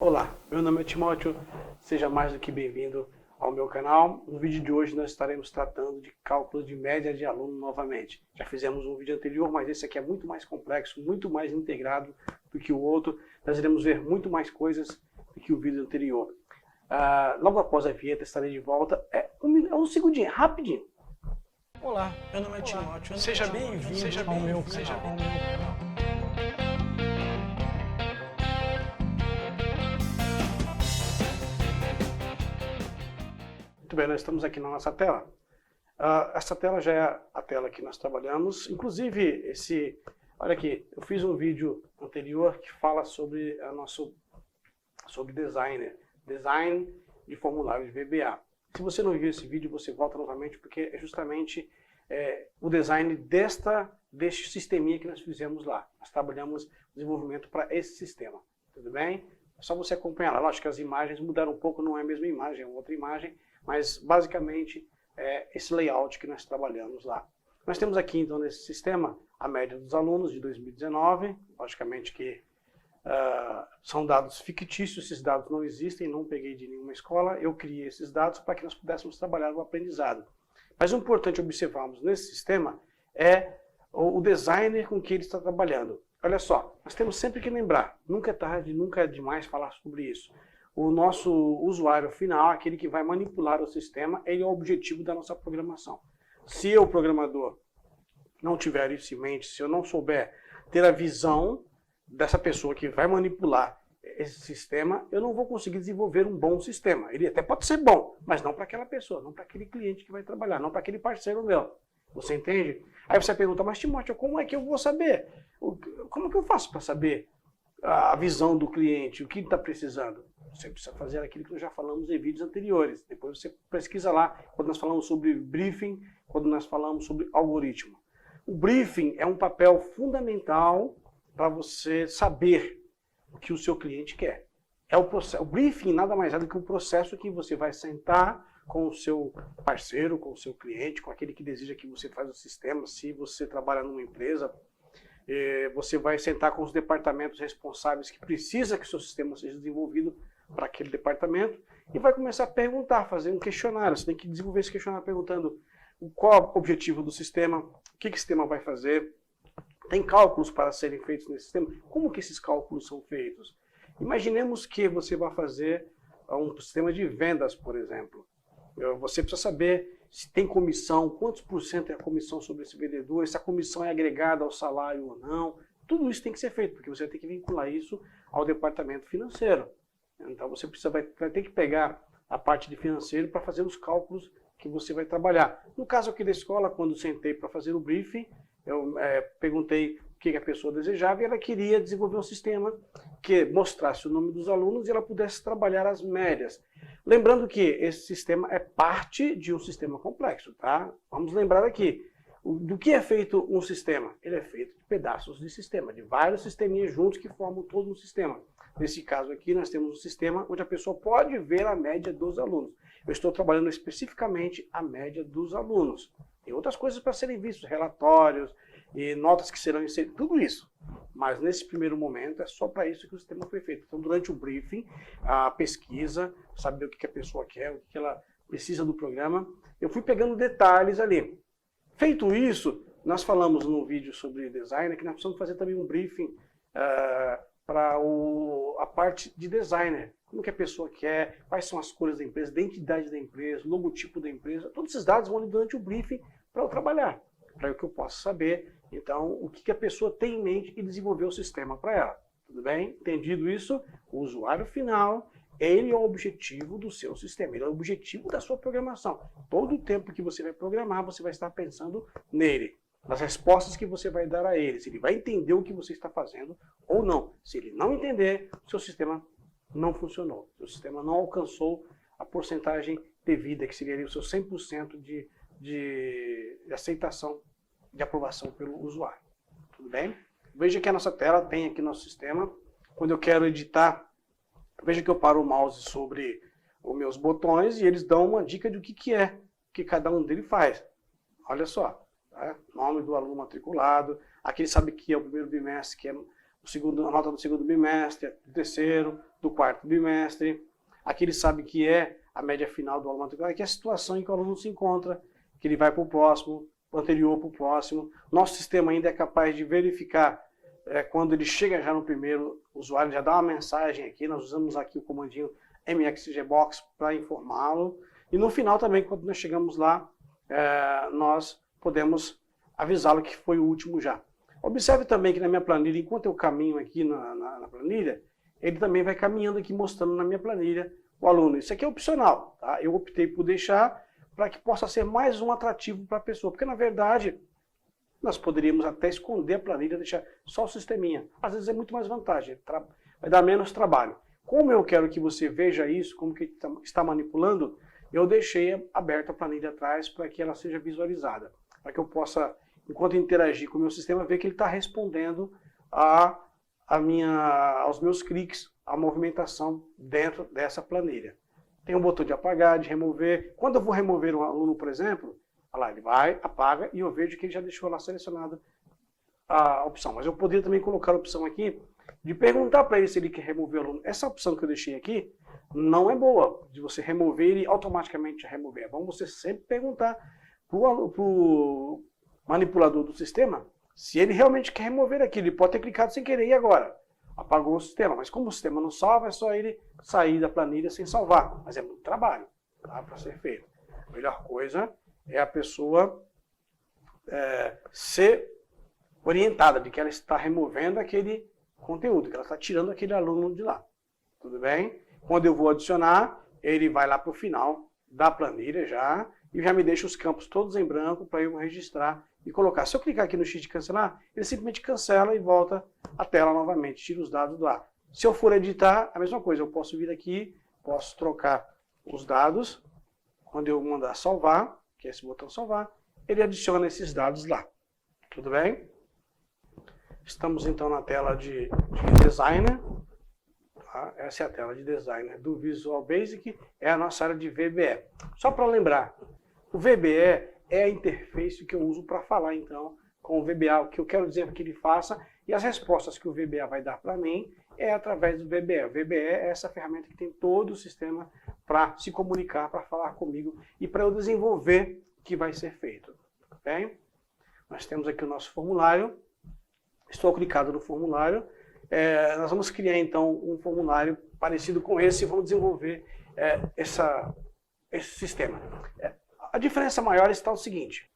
Olá, meu nome é Timóteo, seja mais do que bem-vindo ao meu canal. No vídeo de hoje nós estaremos tratando de cálculo de média de aluno novamente. Já fizemos um vídeo anterior, mas esse aqui é muito mais complexo, muito mais integrado do que o outro. Nós iremos ver muito mais coisas do que o vídeo anterior. Logo após a vinheta estarei de volta. Um segundinho, rapidinho. Olá, meu nome é Timóteo, seja bem-vindo ao meu canal. Muito bem, nós estamos aqui na nossa tela. Essa tela já é a tela que nós trabalhamos. Inclusive, olha aqui, eu fiz um vídeo anterior que fala sobre sobre design de formulário de VBA. Se você não viu esse vídeo, você volta novamente, porque é justamente o design deste sisteminha que nós fizemos lá. Nós trabalhamos desenvolvimento para esse sistema, tudo bem? É só você acompanhar lá. Lógico que as imagens mudaram um pouco, não é a mesma imagem, é outra imagem, mas basicamente é esse layout que nós trabalhamos lá. Nós temos aqui então nesse sistema a média dos alunos de 2019, logicamente que são dados fictícios, esses dados não existem, não peguei de nenhuma escola, eu criei esses dados para que nós pudéssemos trabalhar o aprendizado. Mas o importante observarmos nesse sistema é o designer com que ele está trabalhando. Olha só, nós temos sempre que lembrar, nunca é tarde, nunca é demais falar sobre isso. O nosso usuário final, aquele que vai manipular o sistema, ele é o objetivo da nossa programação. Se eu, programador, não tiver isso em mente, se eu não souber ter a visão dessa pessoa que vai manipular esse sistema, eu não vou conseguir desenvolver um bom sistema. Ele até pode ser bom, mas não para aquela pessoa, não para aquele cliente que vai trabalhar, não para aquele parceiro meu. Você entende? Aí você pergunta, mas Timóteo, como é que eu vou saber? Como que eu faço para saber a visão do cliente, o que ele está precisando? Você precisa fazer aquilo que nós já falamos em vídeos anteriores. Depois você pesquisa lá, quando nós falamos sobre briefing, quando nós falamos sobre algoritmo. O briefing é um papel fundamental para você saber o que o seu cliente quer. O briefing nada mais é do que um processo que você vai sentar com o seu parceiro, com o seu cliente, com aquele que deseja que você faça o sistema. Se você trabalha numa empresa, você vai sentar com os departamentos responsáveis que precisa que o seu sistema seja desenvolvido para aquele departamento e vai começar a perguntar, fazer um questionário. Você tem que desenvolver esse questionário perguntando qual é o objetivo do sistema, o que o sistema vai fazer. Tem cálculos para serem feitos nesse sistema? Como que esses cálculos são feitos? Imaginemos que você vai fazer um sistema de vendas, por exemplo. Você precisa saber se tem comissão, quantos por cento é a comissão sobre esse vendedor, se a comissão é agregada ao salário ou não. Tudo isso tem que ser feito, porque você vai ter que vincular isso ao departamento financeiro. Então você vai ter que pegar a parte de financeiro para fazer os cálculos que você vai trabalhar. No caso aqui da escola, quando sentei para fazer o briefing, eu perguntei o que a pessoa desejava e ela queria desenvolver um sistema que mostrasse o nome dos alunos e ela pudesse trabalhar as médias. Lembrando que esse sistema é parte de um sistema complexo, tá? Vamos lembrar aqui, do que é feito um sistema? Ele é feito de pedaços de sistema, de vários sisteminhas juntos que formam todo um sistema. Nesse caso aqui, nós temos um sistema onde a pessoa pode ver a média dos alunos. Eu estou trabalhando especificamente a média dos alunos. Tem outras coisas para serem vistas, relatórios e notas que serão inseridas, tudo isso. Mas nesse primeiro momento é só para isso que o sistema foi feito. Então durante o briefing, a pesquisa, saber o que a pessoa quer, o que ela precisa do programa, eu fui pegando detalhes ali. Feito isso, nós falamos no vídeo sobre design que nós precisamos fazer também um briefing para a parte de designer. Como que a pessoa quer, quais são as cores da empresa, a identidade da empresa, o logotipo da empresa. Todos esses dados vão ali durante o briefing para eu trabalhar, para que eu possa saber, então, o que a pessoa tem em mente e desenvolver o sistema para ela. Tudo bem? Entendido isso? O usuário final, ele é o objetivo do seu sistema, ele é o objetivo da sua programação. Todo o tempo que você vai programar, você vai estar pensando nele, nas respostas que você vai dar a ele, se ele vai entender o que você está fazendo ou não. Se ele não entender, o seu sistema não funcionou, o seu sistema não alcançou a porcentagem devida, que seria ali o seu 100% de aceitação, de aprovação pelo usuário. Tudo bem? Veja que a nossa tela tem aqui nosso sistema. Quando eu quero editar, veja que eu paro o mouse sobre os meus botões e eles dão uma dica do que é, que cada um deles faz. Olha só, tá? Nome do aluno matriculado, aqui ele sabe que é o primeiro bimestre, que é a nota do segundo bimestre, do terceiro, do quarto bimestre. Aqui ele sabe que é a média final do aluno matriculado, que é a situação em que o aluno se encontra, que ele vai para o próximo, anterior para o próximo. Nosso sistema ainda é capaz de verificar quando ele chega já no primeiro, o usuário já dá uma mensagem aqui, nós usamos aqui o comandinho MXGbox para informá-lo. E no final também, quando nós chegamos lá, nós podemos avisá-lo que foi o último já. Observe também que na minha planilha, enquanto eu caminho aqui na planilha, ele também vai caminhando aqui mostrando na minha planilha o aluno. Isso aqui é opcional, tá? Eu optei por deixar para que possa ser mais um atrativo para a pessoa, porque na verdade nós poderíamos até esconder a planilha, deixar só o sisteminha. Às vezes é muito mais vantagem, vai dar menos trabalho. Como eu quero que você veja isso, como que está manipulando, eu deixei aberta a planilha atrás para que ela seja visualizada, para que eu possa, enquanto interagir com o meu sistema, ver que ele está respondendo aos meus cliques, a movimentação dentro dessa planilha. Tem um botão de apagar, de remover. Quando eu vou remover um aluno, por exemplo, olha lá, ele vai, apaga e eu vejo que ele já deixou lá selecionada a opção. Mas eu poderia também colocar a opção aqui de perguntar para ele se ele quer remover o aluno. Essa opção que eu deixei aqui não é boa, de você remover e automaticamente remover. É bom você sempre perguntar para o manipulador do sistema se ele realmente quer remover aquilo. Ele pode ter clicado sem querer e agora apagou o sistema. Mas como o sistema não salva, é só ele sair da planilha sem salvar. Mas é muito trabalho, tá, para ser feito. A melhor coisa é a pessoa ser orientada de que ela está removendo aquele conteúdo, que ela está tirando aquele aluno de lá. Tudo bem? Quando eu vou adicionar, ele vai lá para o final da planilha já e já me deixa os campos todos em branco para eu registrar e colocar. Se eu clicar aqui no X de cancelar, ele simplesmente cancela e volta a tela novamente, tira os dados do ar. Se eu for editar, a mesma coisa, eu posso vir aqui, posso trocar os dados, quando eu mandar salvar, que é esse botão salvar, ele adiciona esses dados lá. Tudo bem? Estamos então na tela de Designer. Tá? Essa é a tela de Designer do Visual Basic, é a nossa área de VBE. Só para lembrar, o VBE é a interface que eu uso para falar então com o VBA, o que eu quero dizer que ele faça, e as respostas que o VBA vai dar para mim é através do VBE. O VBE é essa ferramenta que tem todo o sistema para se comunicar, para falar comigo e para eu desenvolver o que vai ser feito. Bem? Nós temos aqui o nosso formulário. Estou clicado no formulário. Nós vamos criar então um formulário parecido com esse e vamos desenvolver esse sistema. A diferença maior está o seguinte.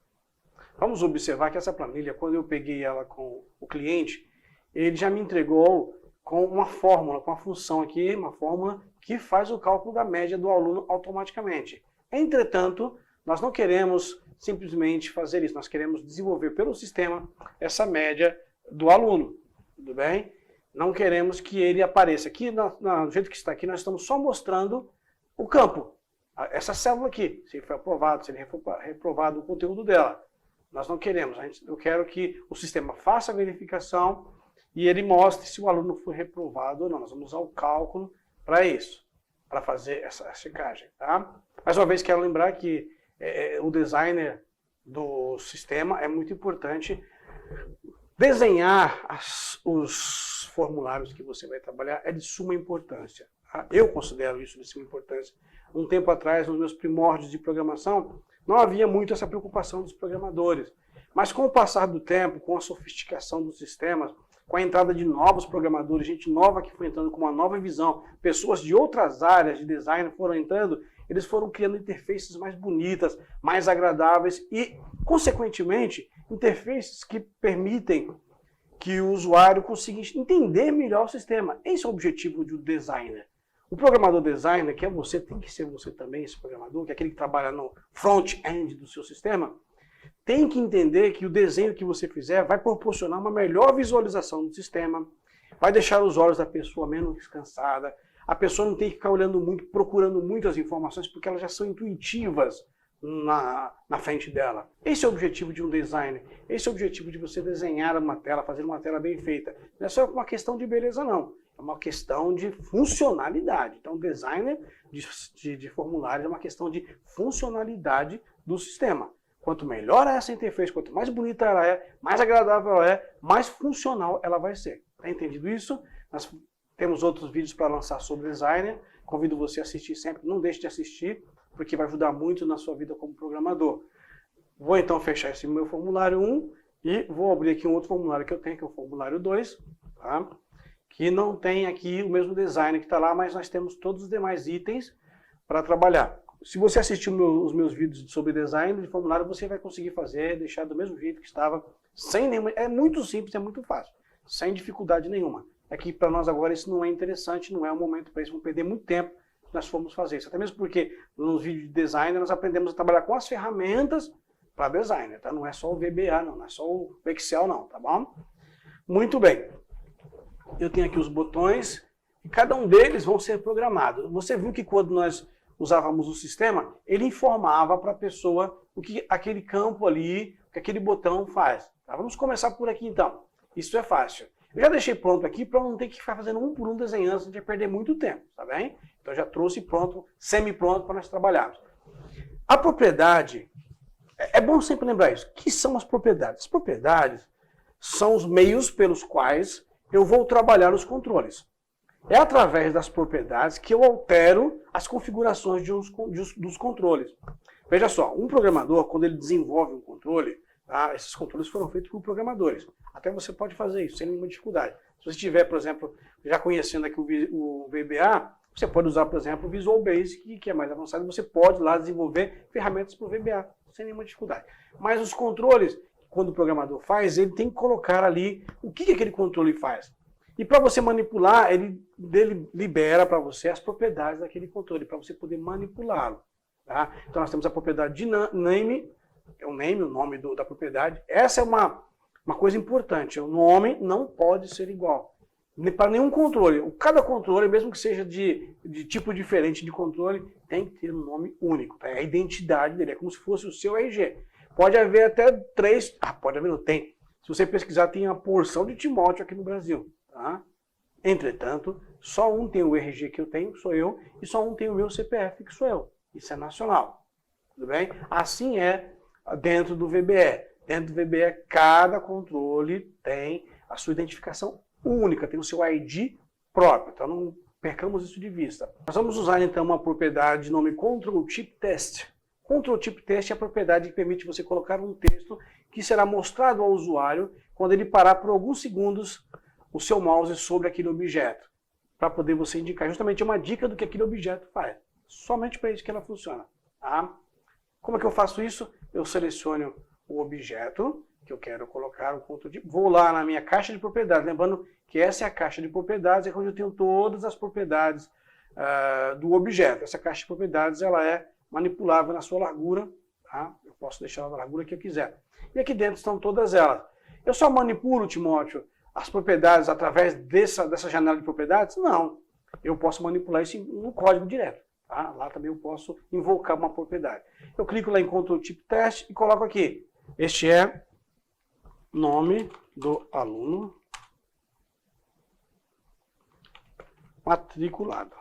Vamos observar que essa planilha, quando eu peguei ela com o cliente, ele já me entregou com uma fórmula, com uma função aqui, uma fórmula que faz o cálculo da média do aluno automaticamente. Entretanto, nós não queremos simplesmente fazer isso, nós queremos desenvolver pelo sistema essa média do aluno, tudo bem? Não queremos que ele apareça aqui, do jeito que está aqui, nós estamos só mostrando o campo, essa célula aqui, se ele foi aprovado, se ele foi reprovado o conteúdo dela. Nós não queremos, eu quero que o sistema faça a verificação e ele mostre se o aluno foi reprovado ou não. Nós vamos usar o cálculo para isso, para fazer essa checagem. Tá? Mais uma vez, quero lembrar que o designer do sistema é muito importante. Desenhar os formulários que você vai trabalhar é de suma importância. Tá? Eu considero isso de suma importância. Um tempo atrás, nos meus primórdios de programação, não havia muito essa preocupação dos programadores. Mas com o passar do tempo, com a sofisticação dos sistemas, com a entrada de novos programadores, gente nova que foi entrando com uma nova visão, pessoas de outras áreas de design foram entrando, eles foram criando interfaces mais bonitas, mais agradáveis e, consequentemente, interfaces que permitem que o usuário consiga entender melhor o sistema. Esse é o objetivo do designer. O programador designer, que é você, tem que ser você também, esse programador, que é aquele que trabalha no front-end do seu sistema, tem que entender que o desenho que você fizer vai proporcionar uma melhor visualização do sistema, vai deixar os olhos da pessoa menos cansada, a pessoa não tem que ficar olhando muito, procurando muitas informações, porque elas já são intuitivas na frente dela. Esse é o objetivo de um designer, esse é o objetivo de você desenhar uma tela, fazer uma tela bem feita. Não é só uma questão de beleza, não. É uma questão de funcionalidade. Então, designer de formulários é uma questão de funcionalidade do sistema. Quanto melhor é essa interface, quanto mais bonita ela é, mais agradável ela é, mais funcional ela vai ser. Tá entendido isso? Nós Temos outros vídeos para lançar sobre designer. Convido você a assistir sempre. Não deixe de assistir, porque vai ajudar muito na sua vida como programador. Vou então fechar esse meu formulário 1 e vou abrir aqui um outro formulário que eu tenho, que é o formulário 2, tá? Que não tem aqui o mesmo design que está lá, mas nós temos todos os demais itens para trabalhar. Se você assistiu os meus vídeos sobre design de formulário, você vai conseguir fazer, deixar do mesmo jeito que estava, sem nenhuma... É muito simples, é muito fácil, sem dificuldade nenhuma. É que para nós agora isso não é interessante, não é o momento para isso, vamos perder muito tempo se nós formos fazer isso. Até mesmo porque nos vídeos de design nós aprendemos a trabalhar com as ferramentas para design, tá? Não é só o VBA, não é só o Excel, não, tá bom? Muito bem. Eu tenho aqui os botões e cada um deles vão ser programados. Você viu que quando nós usávamos o sistema, ele informava para a pessoa o que aquele campo ali, o que aquele botão faz. Tá? Vamos começar por aqui então. Isso é fácil. Eu já deixei pronto aqui para não ter que ficar fazendo um por um desenhando, a gente vai perder muito tempo, tá bem? Então já trouxe pronto, semi-pronto para nós trabalharmos. A propriedade, é bom sempre lembrar isso. O que são as propriedades? As propriedades são os meios pelos quais eu vou trabalhar os controles. É através das propriedades que eu altero as configurações dos controles. Veja só, um programador, quando ele desenvolve um controle, tá, esses controles foram feitos por programadores. Até você pode fazer isso sem nenhuma dificuldade. Se você estiver, por exemplo, já conhecendo aqui o VBA, você pode usar, por exemplo, o Visual Basic, que é mais avançado, você pode lá desenvolver ferramentas para o VBA, sem nenhuma dificuldade. Mas os controles, quando o programador faz, ele tem que colocar ali o que aquele controle faz. E para você manipular, ele libera para você as propriedades daquele controle, para você poder manipulá-lo. Tá? Então nós temos a propriedade de name, é o name, o nome da propriedade. Essa é uma coisa importante, o nome não pode ser igual. Para nenhum controle. Cada controle, mesmo que seja de tipo diferente de controle, tem que ter um nome único. Tá? É a identidade dele, é como se fosse o seu RG. Pode haver até 3, pode haver, não tem. Se você pesquisar, tem a porção de Timóteo aqui no Brasil. Tá? Entretanto, só um tem o RG que eu tenho, que sou eu, e só um tem o meu CPF, que sou eu. Isso é nacional. Tudo bem? Assim é dentro do VBE. Dentro do VBE, cada controle tem a sua identificação única, tem o seu ID próprio. Então não percamos isso de vista. Nós vamos usar então uma propriedade de nome Control Type Test. Control Type Test é a propriedade que permite você colocar um texto que será mostrado ao usuário quando ele parar por alguns segundos o seu mouse sobre aquele objeto, para poder você indicar justamente uma dica do que aquele objeto faz. Somente para isso que ela funciona. Tá? Como é que eu faço isso? Eu seleciono o objeto que eu quero colocar, vou lá na minha caixa de propriedades, lembrando que essa é a caixa de propriedades, é onde eu tenho todas as propriedades do objeto. Essa caixa de propriedades ela é manipulável na sua largura, tá? Eu posso deixar ela na largura que eu quiser. E aqui dentro estão todas elas. Eu só manipulo, Timóteo, as propriedades através dessa janela de propriedades? Não. Eu posso manipular isso no código direto. Tá? Lá também eu posso invocar uma propriedade. Eu clico lá em Control Type Test e coloco aqui. Este é nome do aluno matriculado.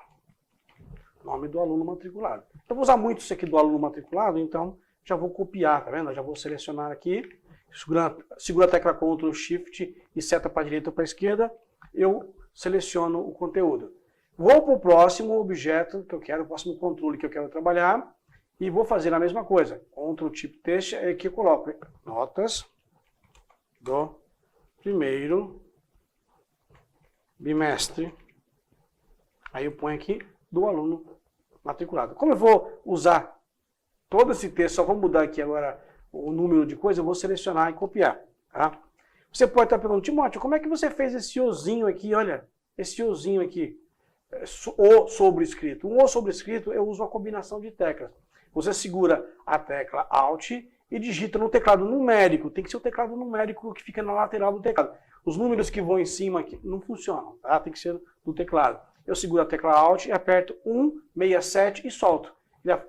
Nome do aluno matriculado. Eu vou usar muito isso aqui do aluno matriculado, então já vou copiar, tá vendo? Eu já vou selecionar aqui. Segura a tecla Ctrl Shift e seta para a direita ou para a esquerda, eu seleciono o conteúdo. Vou para o próximo objeto que eu quero, o próximo controle que eu quero trabalhar, e vou fazer a mesma coisa. Ctrl Type Test, aqui eu coloco notas do primeiro bimestre. Aí eu ponho aqui do aluno matriculado. Como eu vou usar todo esse texto, só vou mudar aqui agora o número de coisas, eu vou selecionar e copiar. Tá? Você pode estar perguntando, Timóteo, como é que você fez esse ozinho aqui? Olha, esse ozinho aqui, o sobrescrito. Um o sobrescrito, eu uso a combinação de teclas. Você segura a tecla Alt e digita no teclado numérico. Tem que ser o teclado numérico que fica na lateral do teclado. Os números que vão em cima aqui não funcionam, tá? Tem que ser do teclado. Eu seguro a tecla Alt e aperto 167 e solto.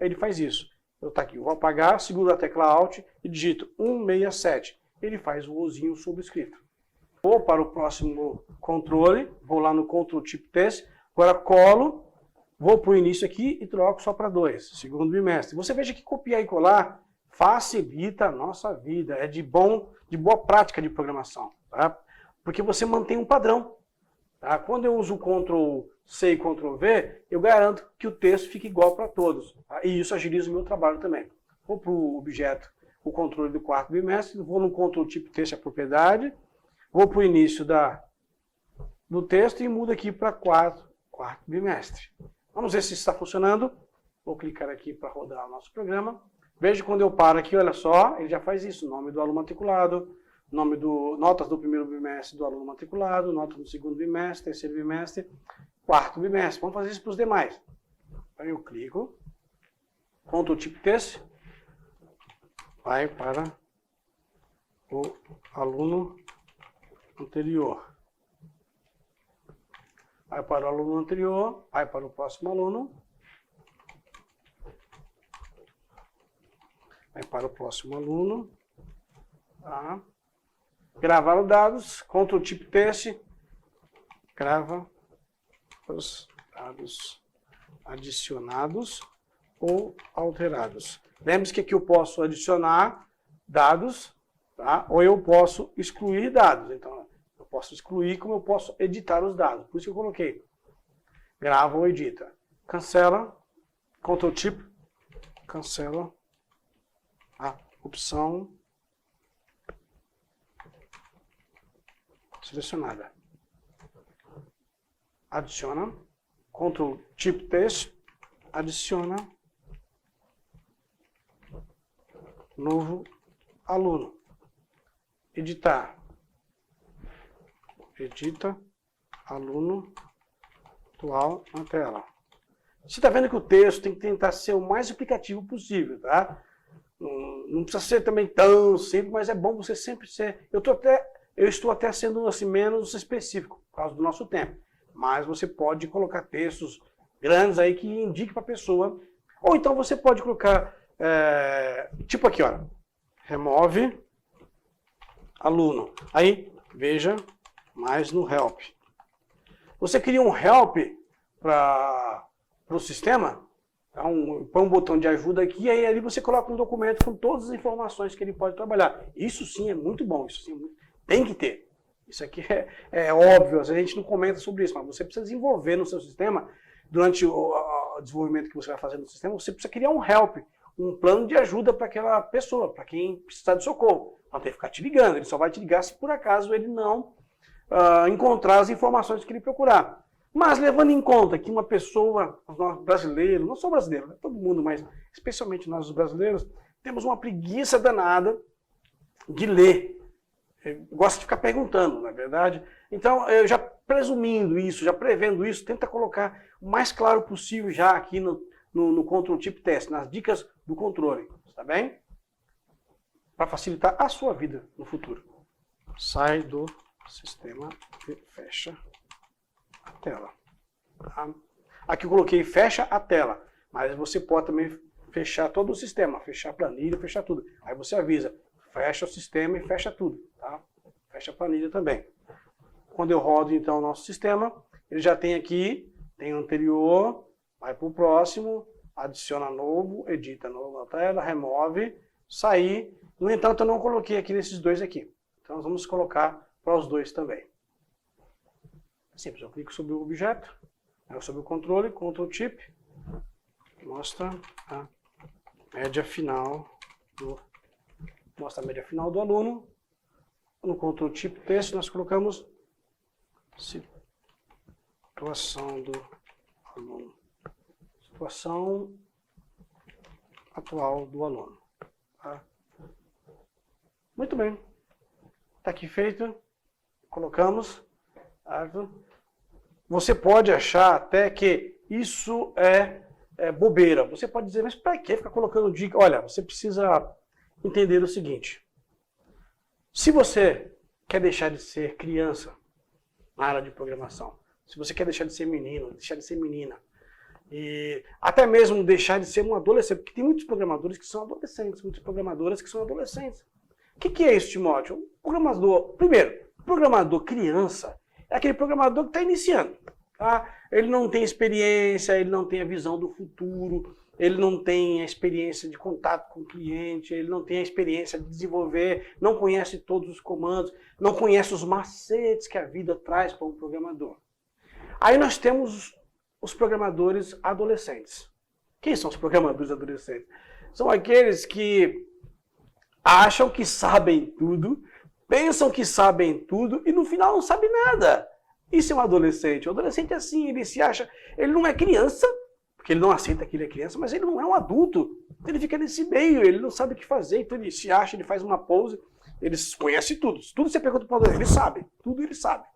Ele faz isso. Eu vou apagar, seguro a tecla Alt e digito 167. Ele faz o ozinho sobrescrito. Vou para o próximo controle, vou lá no Ctrl Type Test, agora colo, vou para o início aqui e troco só para 2, segundo bimestre. Você veja que copiar e colar facilita a nossa vida, é de boa prática de programação, tá? Porque você mantém um padrão. Tá? Quando eu uso o Ctrl+C e Ctrl+V, eu garanto que o texto fique igual para todos. Tá? E isso agiliza o meu trabalho também. Vou para o objeto, o controle do quarto bimestre, vou no Ctrl tipo texto, a propriedade, vou para o início do texto e mudo aqui para quarto bimestre. Vamos ver se está funcionando. Vou clicar aqui para rodar o nosso programa. Veja quando eu paro aqui, olha só, ele já faz isso. Nome do aluno matriculado, notas do primeiro bimestre do aluno matriculado, notas do segundo bimestre, terceiro bimestre, quarto bimestre. Vamos fazer isso para os demais. Aí eu clico, Ctrl tipo texto, vai para o aluno anterior. Vai para o aluno anterior, vai para o próximo aluno. Vai para o próximo aluno. Tá. Gravar os dados, Ctrl tipo texto, grava os dados adicionados ou alterados. Lembre-se que aqui eu posso adicionar dados, tá? Ou eu posso excluir dados. Então, eu posso excluir como eu posso editar os dados. Por isso que eu coloquei grava ou edita. Cancela, Ctrl tipo, cancela. A opção selecionada. Adiciona, Ctrl tipo texto, adiciona novo aluno. Editar. Edita aluno atual na tela. Você está vendo que o texto tem que tentar ser o mais explicativo possível, tá? Não precisa ser também tão simples, mas é bom você sempre ser... Eu estou até sendo assim, menos específico, por causa do nosso tempo. Mas você pode colocar textos grandes aí que indiquem para a pessoa. Ou então você pode colocar, tipo aqui, ó, remove aluno. Aí, veja mais no help. Você cria um help para o sistema, põe um botão de ajuda aqui, e aí ali você coloca um documento com todas as informações que ele pode trabalhar. Isso sim é muito bom, isso sim tem que ter. Isso aqui é óbvio, a gente não comenta sobre isso, mas você precisa desenvolver no seu sistema, durante o desenvolvimento que você vai fazer no sistema, você precisa criar um help, um plano de ajuda para aquela pessoa, para quem precisar de socorro. Não tem que ficar te ligando, ele só vai te ligar se por acaso ele não encontrar as informações que ele procurar. Mas levando em conta que uma pessoa, nós brasileiros, não só brasileiros, né, todo mundo, mas especialmente nós os brasileiros, temos uma preguiça danada de ler. Gosta de ficar perguntando, não é verdade? Então, eu já presumindo isso, já prevendo isso, tenta colocar o mais claro possível já aqui no Ctrl tipo teste, nas dicas do controle, tá bem? Para facilitar a sua vida no futuro. Sai do sistema e fecha a tela. Tá? Aqui eu coloquei fecha a tela, mas você pode também fechar todo o sistema, fechar a planilha, fechar tudo. Aí você avisa, fecha o sistema e fecha tudo. Tá? Fecha a planilha também. Quando eu rodo então o nosso sistema, ele já tem aqui, tem o anterior, vai para o próximo, adiciona novo, edita novo na tela, remove, sair. No entanto, eu não coloquei aqui nesses dois aqui. Então nós vamos colocar para os dois também. Simples, eu clico sobre o objeto, sobre o controle, Ctrl Chip, mostra a média final do aluno. No Ctrl Chip Texto nós colocamos situação do aluno, situação atual do aluno. Tá? Muito bem, está aqui feito, colocamos. Você pode achar até que isso é bobeira. Você pode dizer, mas para que ficar colocando dica? Olha, você precisa entender o seguinte. Se você quer deixar de ser criança na área de programação, se você quer deixar de ser menino, deixar de ser menina, e até mesmo deixar de ser um adolescente, porque tem muitos programadores que são adolescentes, muitas programadoras que são adolescentes. O que é isso, Timóteo? Programador criança, é aquele programador que está iniciando. Tá? Ele não tem experiência, ele não tem a visão do futuro, ele não tem a experiência de contato com o cliente, ele não tem a experiência de desenvolver, não conhece todos os comandos, não conhece os macetes que a vida traz para um programador. Aí nós temos os programadores adolescentes. Quem são os programadores adolescentes? São aqueles que acham que sabem tudo, pensam que sabem tudo e no final não sabem nada. Isso é um adolescente. O adolescente é assim, ele se acha... Ele não é criança, porque ele não aceita que ele é criança, mas ele não é um adulto. Ele fica nesse meio, ele não sabe o que fazer, então ele se acha, ele faz uma pose, ele conhece tudo. Tudo você pergunta para o adolescente, ele sabe. Tudo ele sabe.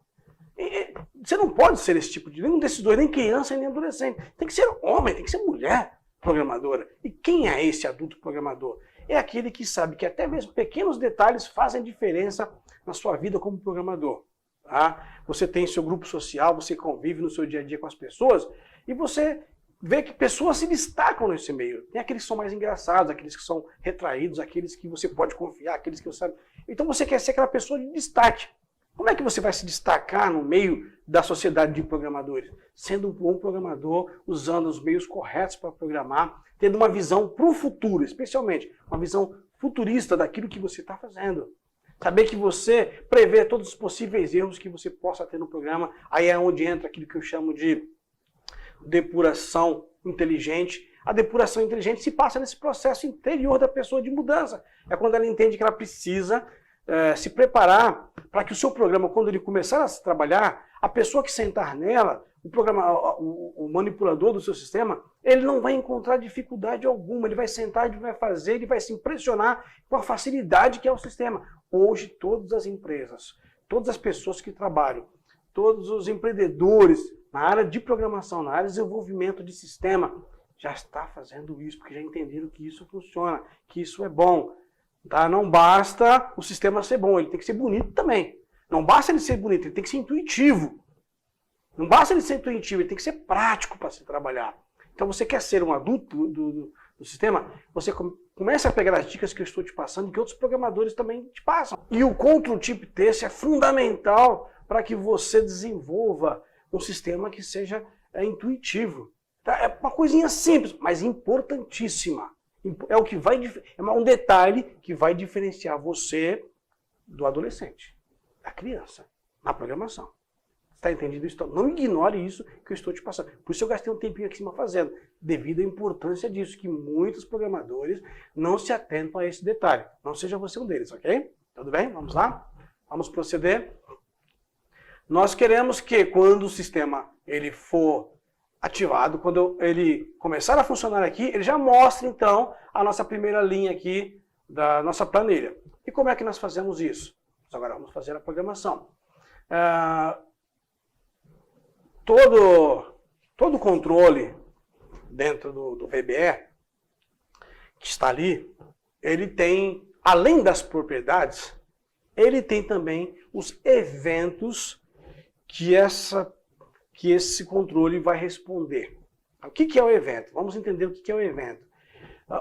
Você não pode ser esse tipo de... Nenhum desses dois, nem criança, nem adolescente. Tem que ser homem, tem que ser mulher programadora. E quem é esse adulto programador? É aquele que sabe que até mesmo pequenos detalhes fazem diferença na sua vida como programador. Tá? Você tem seu grupo social, você convive no seu dia a dia com as pessoas e você vê que pessoas se destacam nesse meio. Tem aqueles que são mais engraçados, aqueles que são retraídos, aqueles que você pode confiar, aqueles que você sabe. Então você quer ser aquela pessoa de destaque. Como é que você vai se destacar no meio da sociedade de programadores? Sendo um bom programador, usando os meios corretos para programar, tendo uma visão para o futuro, especialmente uma visão futurista daquilo que você está fazendo. Saber que você prevê todos os possíveis erros que você possa ter no programa, aí é onde entra aquilo que eu chamo de depuração inteligente. A depuração inteligente se passa nesse processo interior da pessoa de mudança. É quando ela entende que ela precisa se preparar para que o seu programa, quando ele começar a se trabalhar, a pessoa que sentar nela, o manipulador do seu sistema, ele não vai encontrar dificuldade alguma, ele vai sentar, ele vai fazer, ele vai se impressionar com a facilidade que é o sistema. Hoje, todas as empresas, todas as pessoas que trabalham, todos os empreendedores na área de programação, na área de desenvolvimento de sistema, já está fazendo isso, porque já entenderam que isso funciona, que isso é bom. Tá? Não basta o sistema ser bom, ele tem que ser bonito também. Não basta ele ser bonito, ele tem que ser intuitivo. Não basta ele ser intuitivo, ele tem que ser prático para se trabalhar. Então você quer ser um adulto do sistema, você começa a pegar as dicas que eu estou te passando e que outros programadores também te passam. E o Control Type Test é fundamental para que você desenvolva um sistema que seja intuitivo. Tá? É uma coisinha simples, mas importantíssima. É o que vai, é um detalhe que vai diferenciar você do adolescente, da criança, na programação. Está entendido isso? Então, não ignore isso que eu estou te passando. Por isso eu gastei um tempinho aqui em cima fazendo, devido à importância disso, que muitos programadores não se atentam a esse detalhe. Não seja você um deles, ok? Tudo bem? Vamos lá? Vamos proceder. Nós queremos que quando o sistema ele for ativado, quando ele começar a funcionar aqui, ele já mostra então a nossa primeira linha aqui da nossa planilha. E como é que nós fazemos isso? Agora vamos fazer a programação. Todo controle dentro do VBE que está ali, ele tem, além das propriedades, ele tem também os eventos que esse controle vai responder. O que é o evento? Vamos entender o que é o evento.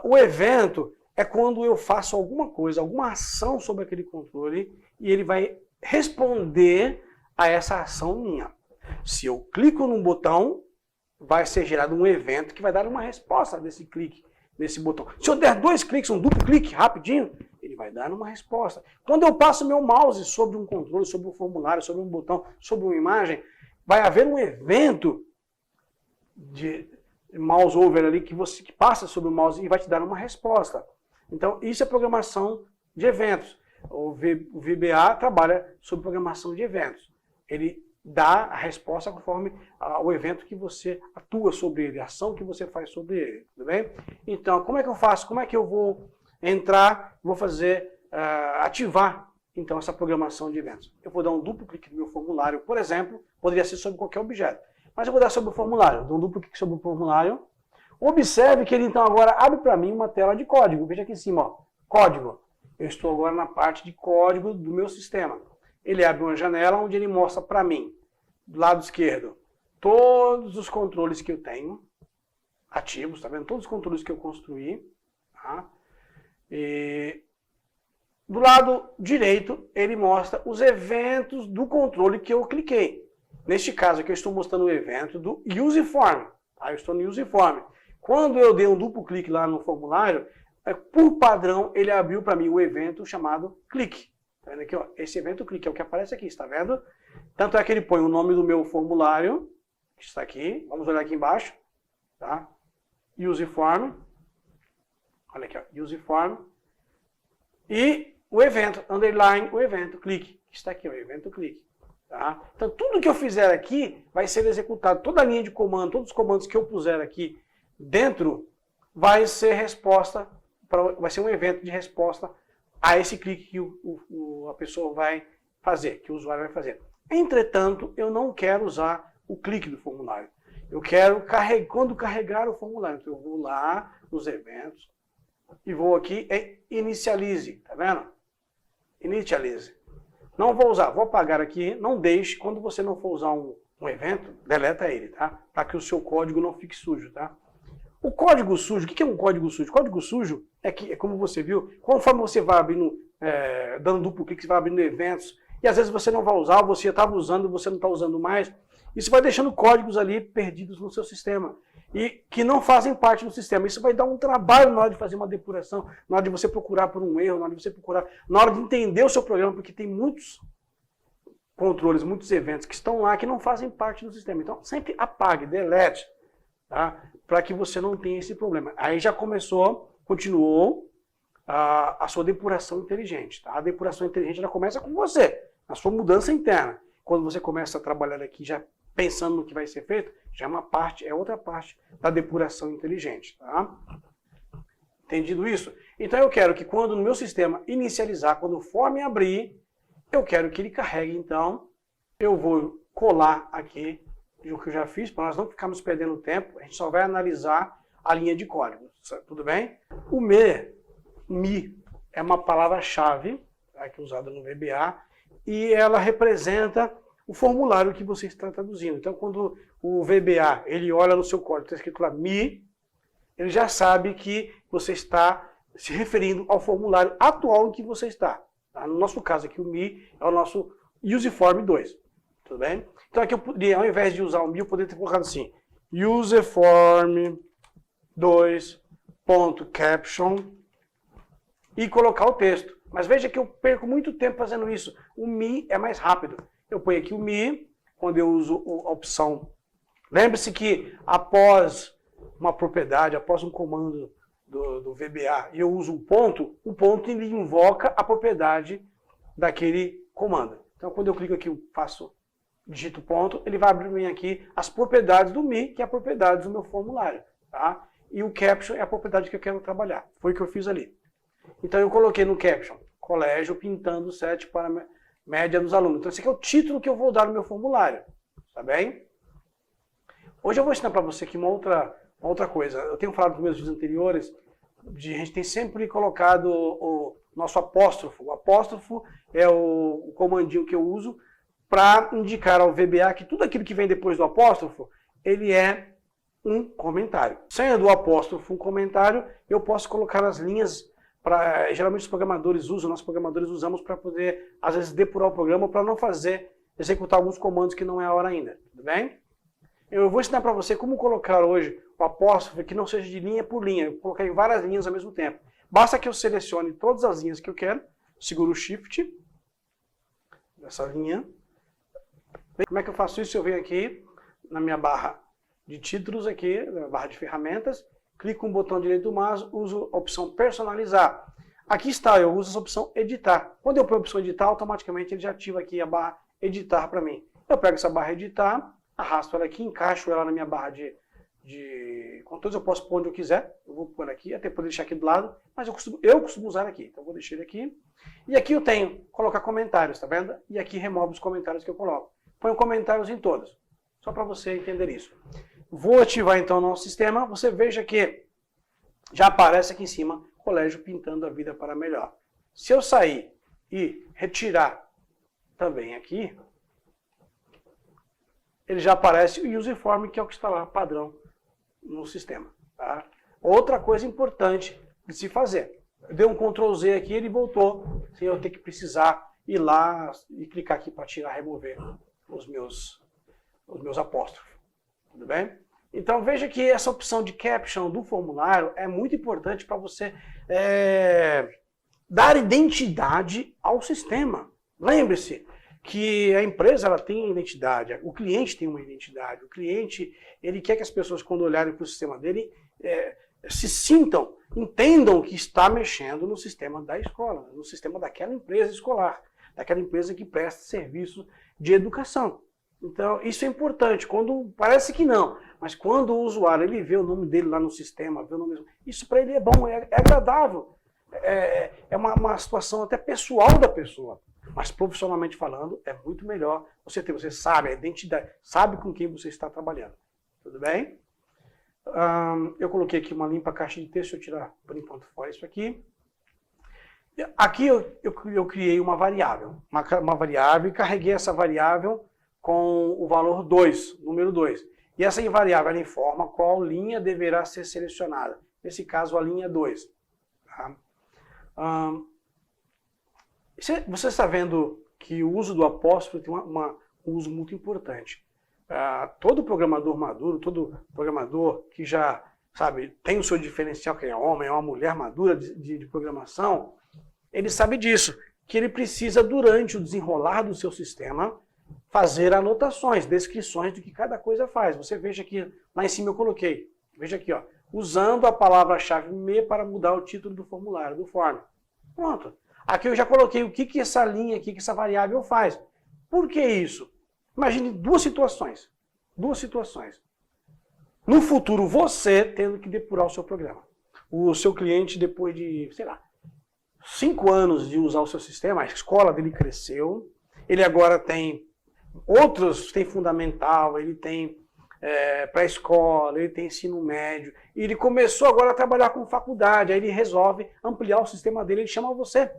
O evento é quando eu faço alguma coisa, alguma ação sobre aquele controle e ele vai responder a essa ação minha. Se eu clico num botão, vai ser gerado um evento que vai dar uma resposta desse clique, nesse botão. Se eu der 2 cliques, um duplo clique rapidinho, ele vai dar uma resposta. Quando eu passo meu mouse sobre um controle, sobre um formulário, sobre um botão, sobre uma imagem, vai haver um evento de mouse over ali que passa sobre o mouse e vai te dar uma resposta. Então, isso é programação de eventos. O VBA trabalha sobre programação de eventos. Ele dá a resposta conforme o evento que você atua sobre ele, a ação que você faz sobre ele. Tudo bem? Então, como é que eu faço? Como é que eu vou entrar, vou fazer, ativar então essa programação de eventos? Eu vou dar um duplo clique no meu formulário, por exemplo, poderia ser sobre qualquer objeto, mas eu vou dar sobre o formulário, dou um duplo clique sobre o formulário. Observe que ele então agora abre para mim uma tela de código. Veja aqui em cima, ó, código. Eu estou agora na parte de código do meu sistema. Ele abre uma janela onde ele mostra para mim, do lado esquerdo, todos os controles que eu tenho ativos, tá vendo? Todos os controles que eu construí. Tá? E do lado direito, ele mostra os eventos do controle que eu cliquei. Neste caso aqui, eu estou mostrando o evento do useform. Tá? Eu estou no useform. Quando eu dei um duplo clique lá no formulário, por padrão, ele abriu para mim o evento chamado clique. Tá vendo aqui, ó? Esse evento clique é o que aparece aqui, está vendo? Tanto é que ele põe o nome do meu formulário, que está aqui. Vamos olhar aqui embaixo. Tá? Use form. Olha aqui, ó, use form. E o evento, underline o evento, clique. Que está aqui, o evento clique. Tá? Então, tudo que eu fizer aqui vai ser executado. Toda a linha de comando, todos os comandos que eu puser aqui dentro, vai ser resposta, vai ser um evento de resposta a esse clique que a pessoa vai fazer, que o usuário vai fazer. Entretanto, eu não quero usar o clique do formulário. Eu quero quando carregar o formulário. Então, eu vou lá nos eventos e vou aqui em inicialize, tá vendo? Initialize. Não vou usar, vou apagar aqui, não deixe, quando você não for usar um evento, deleta ele, tá? Para que o seu código não fique sujo, tá? O código sujo, o que é um código sujo? Código sujo é como você viu, conforme você vai abrindo, dando duplo clique, você vai abrindo eventos, e às vezes você não vai usar, você estava usando, você não está usando mais, isso vai deixando códigos ali perdidos no seu sistema, e que não fazem parte do sistema. Isso vai dar um trabalho na hora de fazer uma depuração, na hora de você procurar por um erro, na hora de você procurar, na hora de entender o seu programa, porque tem muitos controles, muitos eventos que estão lá que não fazem parte do sistema. Então, sempre apague, delete, tá? Para que você não tenha esse problema. Aí já continuou a sua depuração inteligente. Tá? A depuração inteligente já começa com você, a sua mudança interna. Quando você começa a trabalhar aqui já pensando no que vai ser feito, já é outra parte da depuração inteligente. Tá? Entendido isso? Então eu quero que quando no meu sistema inicializar, quando o form abrir, eu quero que ele carregue. Então eu vou colar aqui o que eu já fiz, para nós não ficarmos perdendo tempo, a gente só vai analisar a linha de código, tudo bem? O me é uma palavra-chave, tá, que é usada no VBA, e ela representa o formulário que você está traduzindo. Então, quando o VBA ele olha no seu código, está escrito lá me, ele já sabe que você está se referindo ao formulário atual em que você está. Tá? No nosso caso aqui, o me é o nosso useform 2. Tudo bem? Então aqui eu poderia, ao invés de usar o me, eu poderia ter colocado assim, useform 2.caption e colocar o texto. Mas veja que eu perco muito tempo fazendo isso. O me é mais rápido. Eu ponho aqui o me, quando eu uso a opção. Lembre-se que após uma propriedade, após um comando do VBA, e eu uso o ponto ele invoca a propriedade daquele comando. Então quando eu clico aqui, eu digito ponto, ele vai abrir para mim aqui as propriedades do me, que é a propriedade do meu formulário. Tá? E o caption é a propriedade que eu quero trabalhar. Foi o que eu fiz ali. Então eu coloquei no caption, colégio pintando 7 para a média dos alunos. Então esse aqui é o título que eu vou dar no meu formulário. Tá bem? Hoje eu vou ensinar para você aqui uma outra coisa. Eu tenho falado nos meus vídeos anteriores, a gente tem sempre colocado o nosso apóstrofo. O apóstrofo é o comandinho que eu uso para indicar ao VBA que tudo aquilo que vem depois do apóstrofo, ele é um comentário. Sendo o apóstrofo um comentário, eu posso colocar as linhas, geralmente os programadores usam, nós programadores usamos para poder, às vezes, depurar o programa para não executar alguns comandos que não é a hora ainda. Tudo bem? Eu vou ensinar para você como colocar hoje o apóstrofo que não seja de linha por linha. Eu vou colocar em várias linhas ao mesmo tempo. Basta que eu selecione todas as linhas que eu quero, seguro o Shift, dessa linha. Como é que eu faço isso? Eu venho aqui na minha barra de títulos, aqui, na barra de ferramentas, clico no botão direito do mouse, uso a opção personalizar. Aqui está, eu uso essa opção editar. Quando eu ponho a opção editar, automaticamente ele já ativa aqui a barra editar para mim. Eu pego essa barra editar, arrasto ela aqui, encaixo ela na minha barra de controles, eu posso pôr onde eu quiser. Eu vou pôr aqui, até poder deixar aqui do lado, mas eu costumo usar aqui. Então eu vou deixar ele aqui. E aqui eu tenho, colocar comentários, tá vendo? E aqui removo os comentários que eu coloco. Ponho comentários em todas, só para você entender isso. Vou ativar então o nosso sistema, você veja que já aparece aqui em cima, colégio pintando a vida para melhor. Se eu sair e retirar também aqui, ele já aparece o useform, que é o que está lá padrão no sistema. Tá? Outra coisa importante de se fazer, eu dei um Ctrl Z aqui, ele voltou, sem eu ter que precisar ir lá e clicar aqui para tirar, remover os meus apóstrofos. Tudo bem? Então veja que essa opção de caption do formulário é muito importante para você dar identidade ao sistema. Lembre-se que a empresa ela tem identidade, o cliente tem uma identidade, o cliente ele quer que as pessoas quando olharem para o sistema dele se sintam, entendam que está mexendo no sistema da escola, no sistema daquela empresa escolar, daquela empresa que presta serviço de educação. Então, isso é importante. Quando parece que não, mas quando o usuário ele vê o nome dele lá no sistema, vê o nome, isso para ele é bom, é agradável. É uma situação até pessoal da pessoa. Mas profissionalmente falando, é muito melhor você sabe a identidade, sabe com quem você está trabalhando. Tudo bem? Eu coloquei aqui uma limpa caixa de texto, deixa eu tirar por enquanto fora isso aqui. Aqui eu criei uma variável e carreguei essa variável com o valor 2, número 2. E essa variável ela informa qual linha deverá ser selecionada. Nesse caso, a linha 2. Tá? Você está vendo que o uso do apóstrofo tem um uso muito importante. Todo programador maduro, todo programador que já tem o seu diferencial, que é homem, é uma mulher madura de programação, ele sabe disso, que ele precisa, durante o desenrolar do seu sistema, fazer anotações, descrições do que cada coisa faz. Você veja aqui, lá em cima eu coloquei, veja aqui, ó, usando a palavra-chave me para mudar o título do formulário, do form. Pronto. Aqui eu já coloquei o que essa linha aqui, que essa variável faz. Por que isso? Imagine duas situações. No futuro, você tendo que depurar o seu programa. O seu cliente, depois de, 5 anos de usar o seu sistema, a escola dele cresceu, ele agora tem tem fundamental, ele tem pré-escola, ele tem ensino médio, e ele começou agora a trabalhar com faculdade, aí ele resolve ampliar o sistema dele, ele chama você,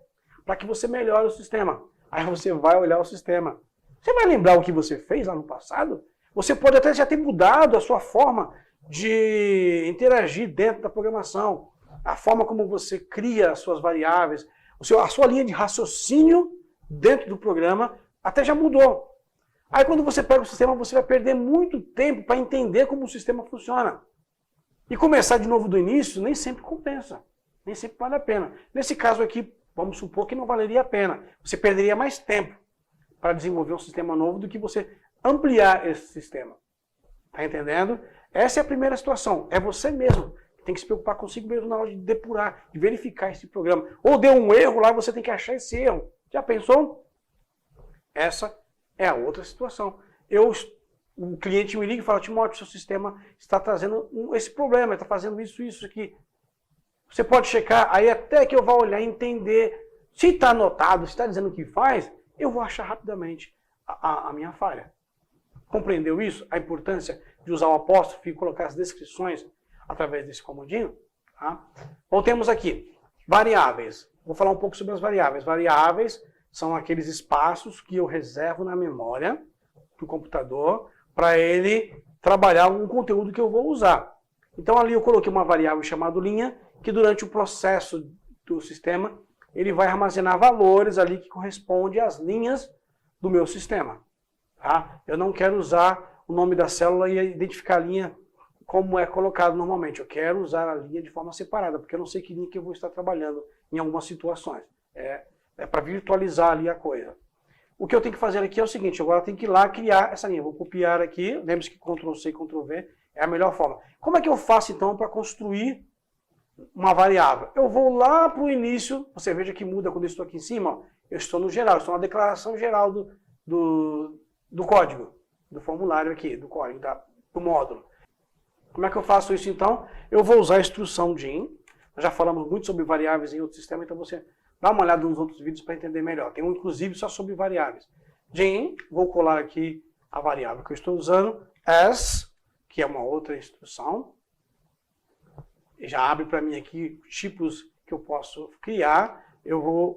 para que você melhore o sistema. Aí você vai olhar o sistema. Você vai lembrar o que você fez lá no passado? Você pode até já ter mudado a sua forma de interagir dentro da programação, a forma como você cria as suas variáveis, a sua linha de raciocínio dentro do programa até já mudou. Aí quando você pega o sistema, você vai perder muito tempo para entender como o sistema funciona. E começar de novo do início nem sempre compensa, nem sempre vale a pena. Nesse caso aqui, vamos supor que não valeria a pena. Você perderia mais tempo para desenvolver um sistema novo do que você ampliar esse sistema. Tá entendendo? Essa é a primeira situação. É você mesmo que tem que se preocupar consigo mesmo na hora de depurar, de verificar esse programa. Ou deu um erro lá, você tem que achar esse erro. Já pensou? Essa é a outra situação. O cliente me liga e fala, Timóteo, seu sistema está trazendo esse problema, está fazendo isso aqui. Você pode checar, aí até que eu vá olhar e entender. Se está anotado, se está dizendo o que faz, eu vou achar rapidamente a minha falha. Compreendeu isso? A importância de usar o apóstrofo e colocar as descrições através desse comandinho? Tá? Voltemos aqui. Variáveis. Vou falar um pouco sobre as variáveis. Variáveis são aqueles espaços que eu reservo na memória do computador para ele trabalhar um conteúdo que eu vou usar. Então ali eu coloquei uma variável chamada linha, que durante o processo do sistema, ele vai armazenar valores ali que correspondem às linhas do meu sistema. Tá? Eu não quero usar o nome da célula e identificar a linha como é colocado normalmente. Eu quero usar a linha de forma separada, porque eu não sei que linha que eu vou estar trabalhando em algumas situações. É para virtualizar ali a coisa. O que eu tenho que fazer aqui é o seguinte, agora eu tenho que ir lá criar essa linha. Vou copiar aqui, lembre-se que Ctrl+C e Ctrl+V é a melhor forma. Como é que eu faço então para construir uma variável? Eu vou lá para o início, você veja que muda quando eu estou aqui em cima, ó. Eu estou no geral, estou na declaração geral do código, do formulário aqui, do código, do módulo. Como é que eu faço isso então? Eu vou usar a instrução DIN. Nós já falamos muito sobre variáveis em outro sistema, então você dá uma olhada nos outros vídeos para entender melhor. Tem um, inclusive, só sobre variáveis. DIN, vou colar aqui a variável que eu estou usando, as, que é uma outra instrução. Já abre para mim aqui tipos que eu posso criar.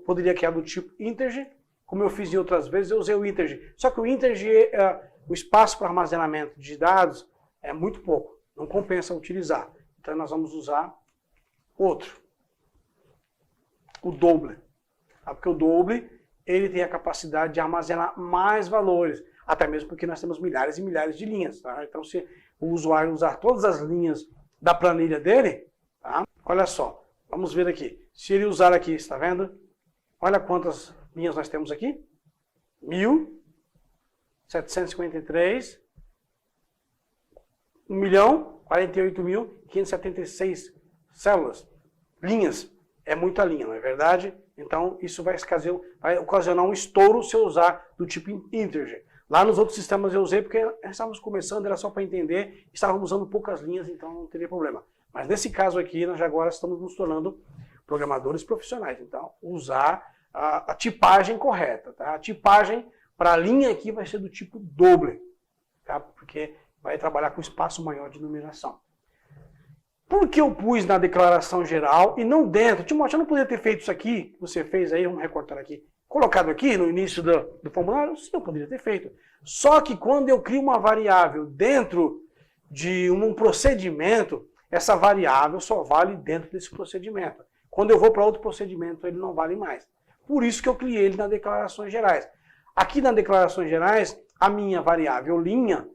Poderia criar do tipo integer, como eu fiz em outras vezes, eu usei o integer. Só que o integer, o espaço para armazenamento de dados é muito pouco, não compensa utilizar. Então nós vamos usar outro, o double. Porque o double, ele tem a capacidade de armazenar mais valores, até mesmo porque nós temos milhares e milhares de linhas. Tá? Então se o usuário usar todas as linhas da planilha dele, tá? Olha só, vamos ver aqui. Se ele usar aqui, está vendo? Olha quantas linhas nós temos aqui. 1000 753, 1.048.576 células, linhas. É muita linha, não é verdade? Então, isso vai ocasionar um estouro se eu usar do tipo integer. Lá nos outros sistemas eu usei porque estávamos começando, era só para entender, estávamos usando poucas linhas, então não teria problema. Mas nesse caso aqui, nós já agora estamos nos tornando programadores profissionais. Então, usar a tipagem correta. Tá? A tipagem para a linha aqui vai ser do tipo doble, tá? Porque vai trabalhar com espaço maior de numeração. Por que eu pus na declaração geral e não dentro? Timóteo, eu não poderia ter feito isso aqui, que você fez aí, vamos recortar aqui, colocado aqui no início do formulário? Sim, eu poderia ter feito. Só que quando eu crio uma variável dentro de um procedimento, essa variável só vale dentro desse procedimento. Quando eu vou para outro procedimento, ele não vale mais. Por isso que eu criei ele nas declarações gerais. Aqui nas declarações gerais, a minha variável linha,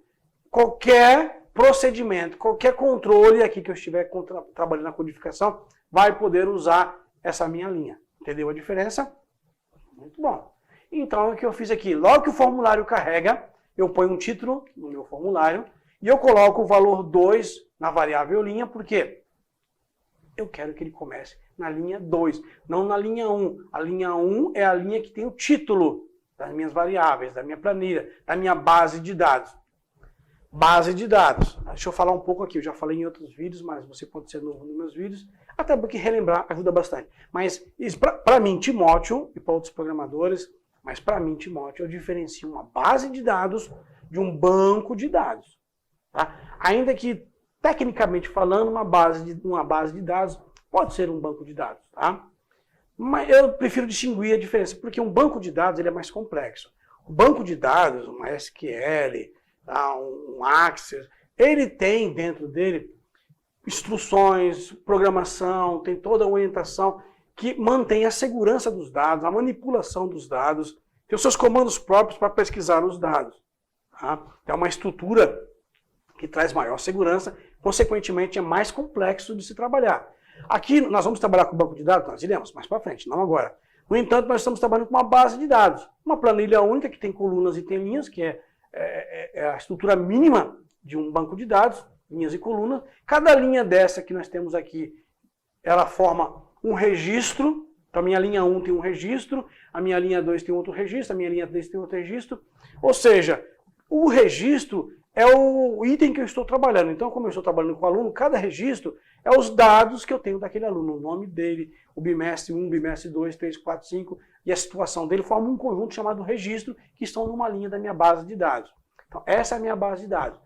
qualquer procedimento, qualquer controle aqui que eu estiver trabalhando na codificação, vai poder usar essa minha linha. Entendeu a diferença? Muito bom. Então, o que eu fiz aqui? Logo que o formulário carrega, eu ponho um título no meu formulário e eu coloco o valor 2 na variável linha, porque eu quero que ele comece na linha 2, não na linha 1. A linha 1 é a linha que tem o título das minhas variáveis, da minha planilha, da minha base de dados. Base de dados. Deixa eu falar um pouco aqui, eu já falei em outros vídeos, mas você pode ser novo nos meus vídeos, até porque relembrar ajuda bastante. Mas para mim, Timóteo, e para outros programadores, mas para mim, Timóteo, eu diferencio uma base de dados de um banco de dados. Tá? Ainda que, tecnicamente falando, uma base de dados pode ser um banco de dados. Tá? Mas eu prefiro distinguir a diferença, porque um banco de dados ele é mais complexo. O banco de dados, uma SQL, um Access, ele tem dentro dele instruções, programação, tem toda a orientação que mantém a segurança dos dados, a manipulação dos dados, tem os seus comandos próprios para pesquisar os dados. Tá? É uma estrutura que traz maior segurança, consequentemente é mais complexo de se trabalhar. Aqui nós vamos trabalhar com banco de dados, nós iremos mais para frente, não agora. No entanto, nós estamos trabalhando com uma base de dados, uma planilha única que tem colunas e tem linhas, que é a estrutura mínima de um banco de dados, linhas e colunas. Cada linha dessa que nós temos aqui, ela forma um registro. Então a minha linha 1 tem um registro, a minha linha 2 tem outro registro, a minha linha 3 tem outro registro. Ou seja, o registro é o item que eu estou trabalhando. Então, como eu estou trabalhando com o aluno, cada registro é os dados que eu tenho daquele aluno, o nome dele, o bimestre 1, bimestre 2, 3, 4, 5, e a situação dele forma um conjunto chamado registro, que estão numa linha da minha base de dados. Então, essa é a minha base de dados.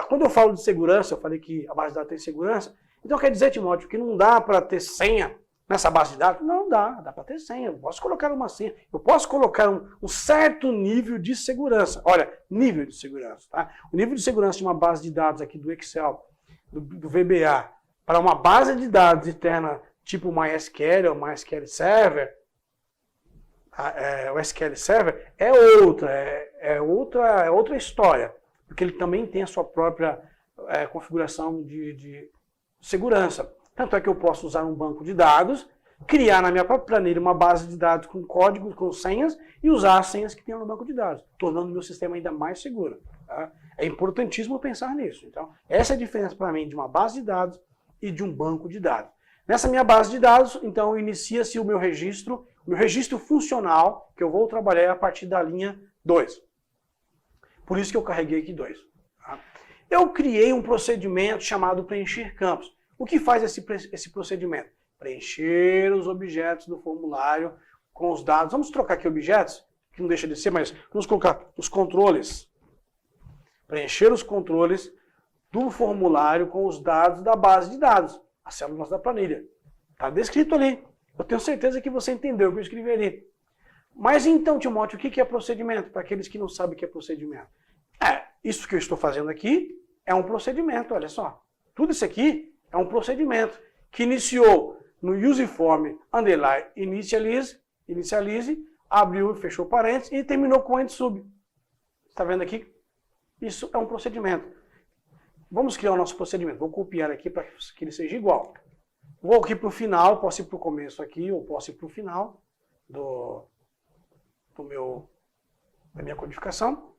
Quando eu falo de segurança, eu falei que a base de dados tem segurança, então quer dizer, Timóteo, que não dá para ter senha nessa base de dados? Não dá para ter senha, eu posso colocar uma senha, eu posso colocar um certo nível de segurança. Olha, nível de segurança. Tá? O nível de segurança de uma base de dados aqui do Excel, do VBA, para uma base de dados interna tipo MySQL ou MySQL Server, o SQL Server é outra história, porque ele também tem a sua própria configuração de segurança. Tanto é que eu posso usar um banco de dados, criar na minha própria planilha uma base de dados com códigos, com senhas, e usar as senhas que tem no banco de dados, tornando o meu sistema ainda mais seguro. Tá? É importantíssimo pensar nisso. Então, essa é a diferença para mim de uma base de dados e de um banco de dados. Nessa minha base de dados, então, inicia-se o meu registro funcional, que eu vou trabalhar a partir da linha 2. Por isso que eu carreguei aqui 2. Tá? Eu criei um procedimento chamado preencher campos. O que faz esse procedimento? Preencher os objetos do formulário com os dados. Vamos trocar aqui objetos, que não deixa de ser, mas vamos colocar os controles. Preencher os controles do formulário com os dados da base de dados, as células da planilha. Está descrito ali. Eu tenho certeza que você entendeu o que eu escrevi ali. Mas então, Timóteo, o que é procedimento? Para aqueles que não sabem o que é procedimento. Isso que eu estou fazendo aqui é um procedimento, olha só. Tudo isso aqui é um procedimento que iniciou no useform underline initialize, abriu e fechou parênteses e terminou com end-sub. Está vendo aqui? Isso é um procedimento. Vamos criar o nosso procedimento. Vou copiar aqui para que ele seja igual. Vou aqui para o final, posso ir para o começo aqui, ou posso ir para o final da minha codificação.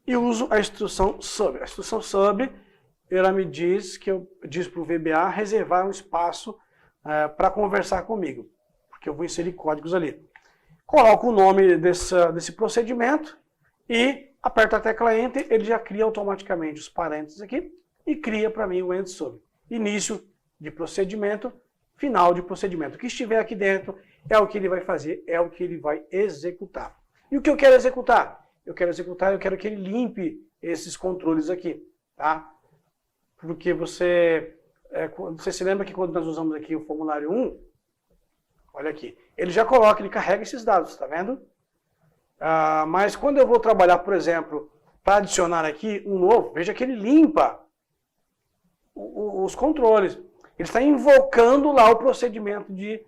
e uso a instrução sub. A instrução sub, ela me diz que eu diz para o VBA reservar um espaço para conversar comigo, porque eu vou inserir códigos ali. Coloco o nome desse procedimento e aperto a tecla Enter, ele já cria automaticamente os parênteses aqui e cria para mim o end sub. Início de procedimento, final de procedimento. O que estiver aqui dentro é o que ele vai fazer, é o que ele vai executar. E o que eu quero executar? Eu quero que ele limpe esses controles aqui, tá? Porque você se lembra que quando nós usamos aqui o formulário 1, olha aqui, ele já coloca, ele carrega esses dados, tá vendo? Mas quando eu vou trabalhar, por exemplo, para adicionar aqui um novo, veja que ele limpa os controles. Ele está invocando lá o procedimento de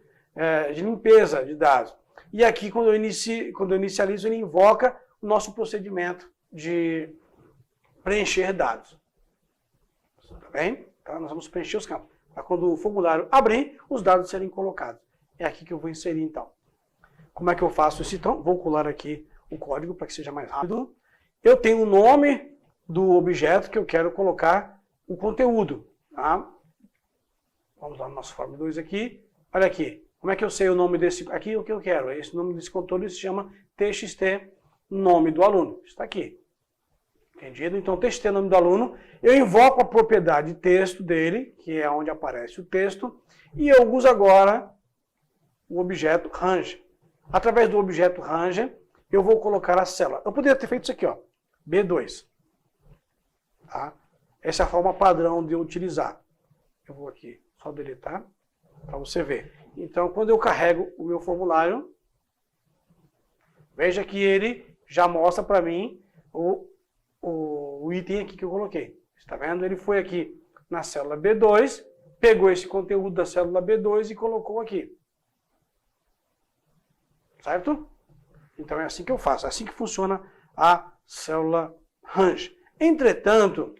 limpeza de dados. E aqui, quando eu inicializo, ele invoca o nosso procedimento de preencher dados. Tá bem? Então, nós vamos preencher os campos. Para quando o formulário abrir, os dados serem colocados. É aqui que eu vou inserir, então. Como é que eu faço isso, então? Vou colar aqui o código para que seja mais rápido. Eu tenho o nome do objeto que eu quero colocar o conteúdo. Tá? Vamos lá no nosso form 2 aqui. Olha aqui. Como é que eu sei o nome desse... Aqui o que eu quero. Esse nome desse conteúdo se chama txt, nome do aluno. Está aqui. Entendido? Então, txt, nome do aluno. Eu invoco a propriedade texto dele, que é onde aparece o texto. E eu uso agora o objeto range. Através do objeto range, eu vou colocar a célula. Eu poderia ter feito isso aqui, ó, B2. Tá? Essa é a forma padrão de eu utilizar. Eu vou aqui só deletar para você ver. Então, quando eu carrego o meu formulário, veja que ele já mostra para mim o item aqui que eu coloquei. Está vendo? Ele foi aqui na célula B2, pegou esse conteúdo da célula B2 e colocou aqui. Certo? Então é assim que eu faço, é assim que funciona a célula range. Entretanto,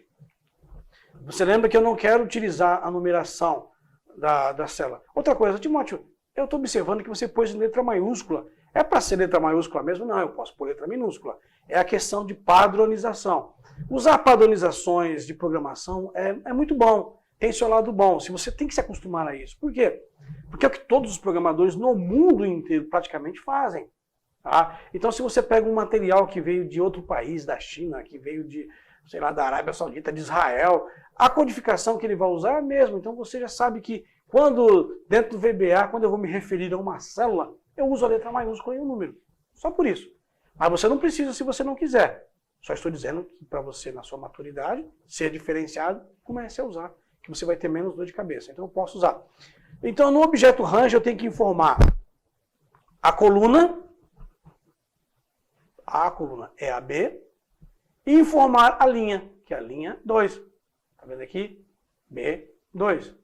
você lembra que eu não quero utilizar a numeração da célula. Outra coisa, Timóteo, eu estou observando que você pôs em letra maiúscula. É para ser letra maiúscula mesmo? Não, eu posso pôr letra minúscula. É a questão de padronização. Usar padronizações de programação é muito bom, tem seu lado bom. Se você tem que se acostumar a isso. Por quê? Porque é o que todos os programadores no mundo inteiro praticamente fazem. Tá? Então, se você pega um material que veio de outro país, da China, que veio de, sei lá, da Arábia Saudita, de Israel, a codificação que ele vai usar é a mesma. Então, você já sabe que quando, dentro do VBA, quando eu vou me referir a uma célula, eu uso a letra maiúscula e o número. Só por isso. Mas você não precisa se você não quiser. Só estou dizendo que para você, na sua maturidade, ser diferenciado, comece a usar, que você vai ter menos dor de cabeça. Então, eu posso usar. Então, no objeto range, eu tenho que informar a coluna é a B, e informar a linha, que é a linha 2. Está vendo aqui? B2.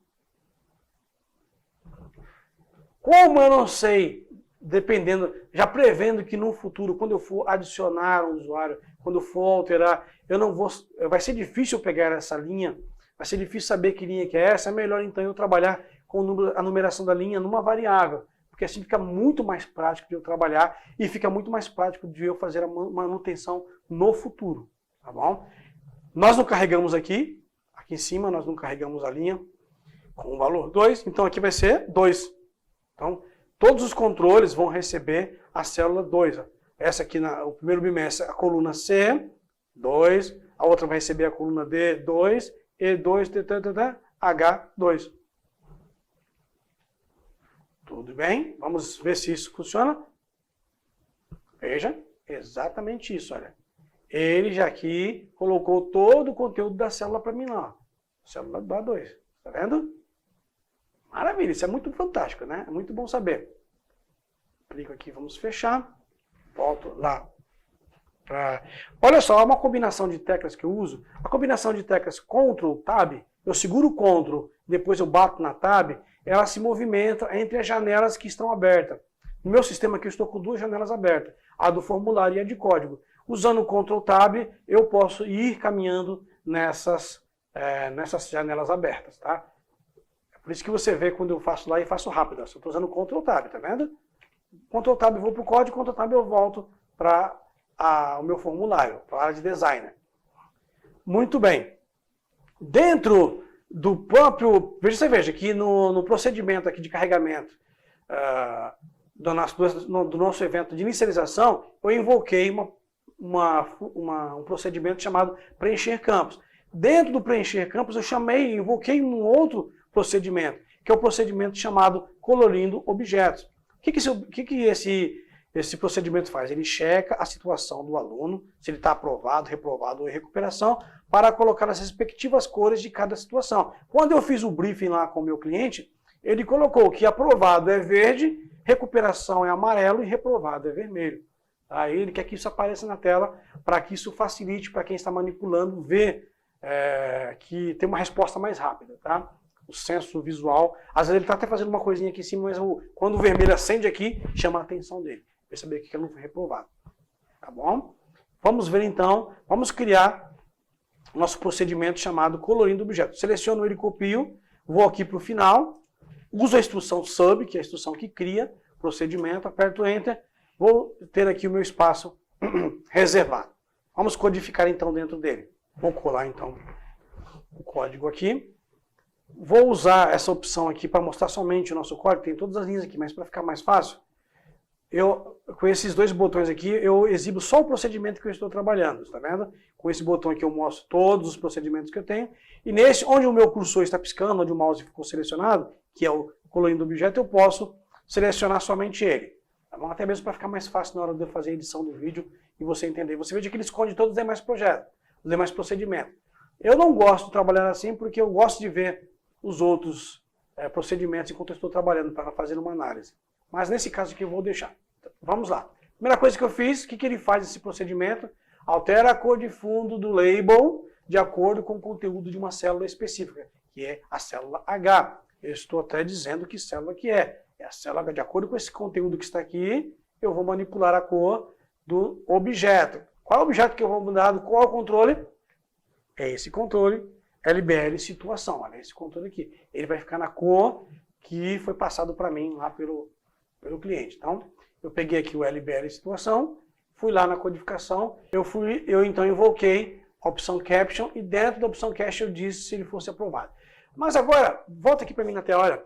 Como eu não sei, dependendo, já prevendo que no futuro, quando eu for adicionar um usuário, quando eu for alterar, eu não vou, vai ser difícil eu pegar essa linha, vai ser difícil saber que linha que é essa, é melhor então eu trabalhar com a numeração da linha numa variável, porque assim fica muito mais prático de eu trabalhar e fica muito mais prático de eu fazer a manutenção no futuro, tá bom? Nós não carregamos aqui em cima nós não carregamos a linha com o valor 2, então aqui vai ser 2. Então, todos os controles vão receber a célula 2. Essa aqui, o primeiro bimestre, a coluna C, 2, a outra vai receber a coluna D, 2, E2, H2. Tudo bem? Vamos ver se isso funciona. Veja, exatamente isso, olha. Ele já aqui colocou todo o conteúdo da célula para mim lá. Célula do A2, tá vendo? Maravilha, isso é muito fantástico, né? É muito bom saber. Clico aqui, vamos fechar. Volto lá. Olha só, uma combinação de teclas que eu uso. A combinação de teclas Ctrl, Tab, eu seguro o Ctrl, depois eu bato na Tab, ela se movimenta entre as janelas que estão abertas. No meu sistema aqui eu estou com duas janelas abertas, a do formulário e a de código. Usando o Ctrl Tab, eu posso ir caminhando nessas janelas abertas, tá? É por isso que você vê quando eu faço lá e faço rápido. Eu estou usando o Ctrl Tab, tá vendo? Ctrl Tab eu vou para o código, Ctrl Tab eu volto para o meu formulário para a área de designer. Muito bem. Dentro do próprio... Veja que no procedimento aqui de carregamento do nosso evento de inicialização, eu invoquei um procedimento chamado preencher campos. Dentro do preencher campos, eu invoquei um outro procedimento, que é o procedimento chamado colorindo objetos. O que esse procedimento faz? Ele checa a situação do aluno, se ele está aprovado, reprovado ou em recuperação, para colocar as respectivas cores de cada situação. Quando eu fiz o briefing lá com o meu cliente, ele colocou que aprovado é verde, recuperação é amarelo e reprovado é vermelho. Aí ele quer que isso apareça na tela para que isso facilite para quem está manipulando ver que tem uma resposta mais rápida, tá? O senso visual, às vezes ele está até fazendo uma coisinha aqui em cima, mas quando o vermelho acende aqui, chama a atenção dele. Perceber que ele não foi reprovado. Tá bom? Vamos ver então, vamos criar o nosso procedimento chamado colorindo objeto. Seleciono ele, copio, vou aqui para o final, uso a instrução sub, que é a instrução que cria o procedimento, aperto Enter, vou ter aqui o meu espaço reservado. Vamos codificar então dentro dele. Vou colar então o código aqui. Vou usar essa opção aqui para mostrar somente o nosso código, tem todas as linhas aqui, mas para ficar mais fácil, com esses dois botões aqui, eu exibo só o procedimento que eu estou trabalhando, está vendo? Com esse botão aqui eu mostro todos os procedimentos que eu tenho, e nesse, onde o meu cursor está piscando, onde o mouse ficou selecionado, que é o colorindo objeto, eu posso selecionar somente ele. Tá bom? Até mesmo para ficar mais fácil na hora de eu fazer a edição do vídeo e você entender. Você veja que ele esconde todos os demais projetos, os demais procedimentos. Eu não gosto de trabalhar assim porque eu gosto de ver os outros procedimentos enquanto eu estou trabalhando para fazer uma análise. Mas nesse caso aqui eu vou deixar. Vamos lá. Primeira coisa que eu fiz, o que ele faz esse procedimento? Altera a cor de fundo do label de acordo com o conteúdo de uma célula específica, que é a célula H. Eu estou até dizendo que célula que é. É a célula H. De acordo com esse conteúdo que está aqui, eu vou manipular a cor do objeto. Qual é o objeto que eu vou mudar? Qual é o controle? É esse controle. LBL situação, olha esse controle aqui. Ele vai ficar na cor que foi passado para mim lá pelo cliente. Então, eu peguei aqui o LBL situação, fui lá na codificação, eu então invoquei a opção Caption e dentro da opção Caption eu disse se ele fosse aprovado. Mas agora, volta aqui para mim na tela, olha.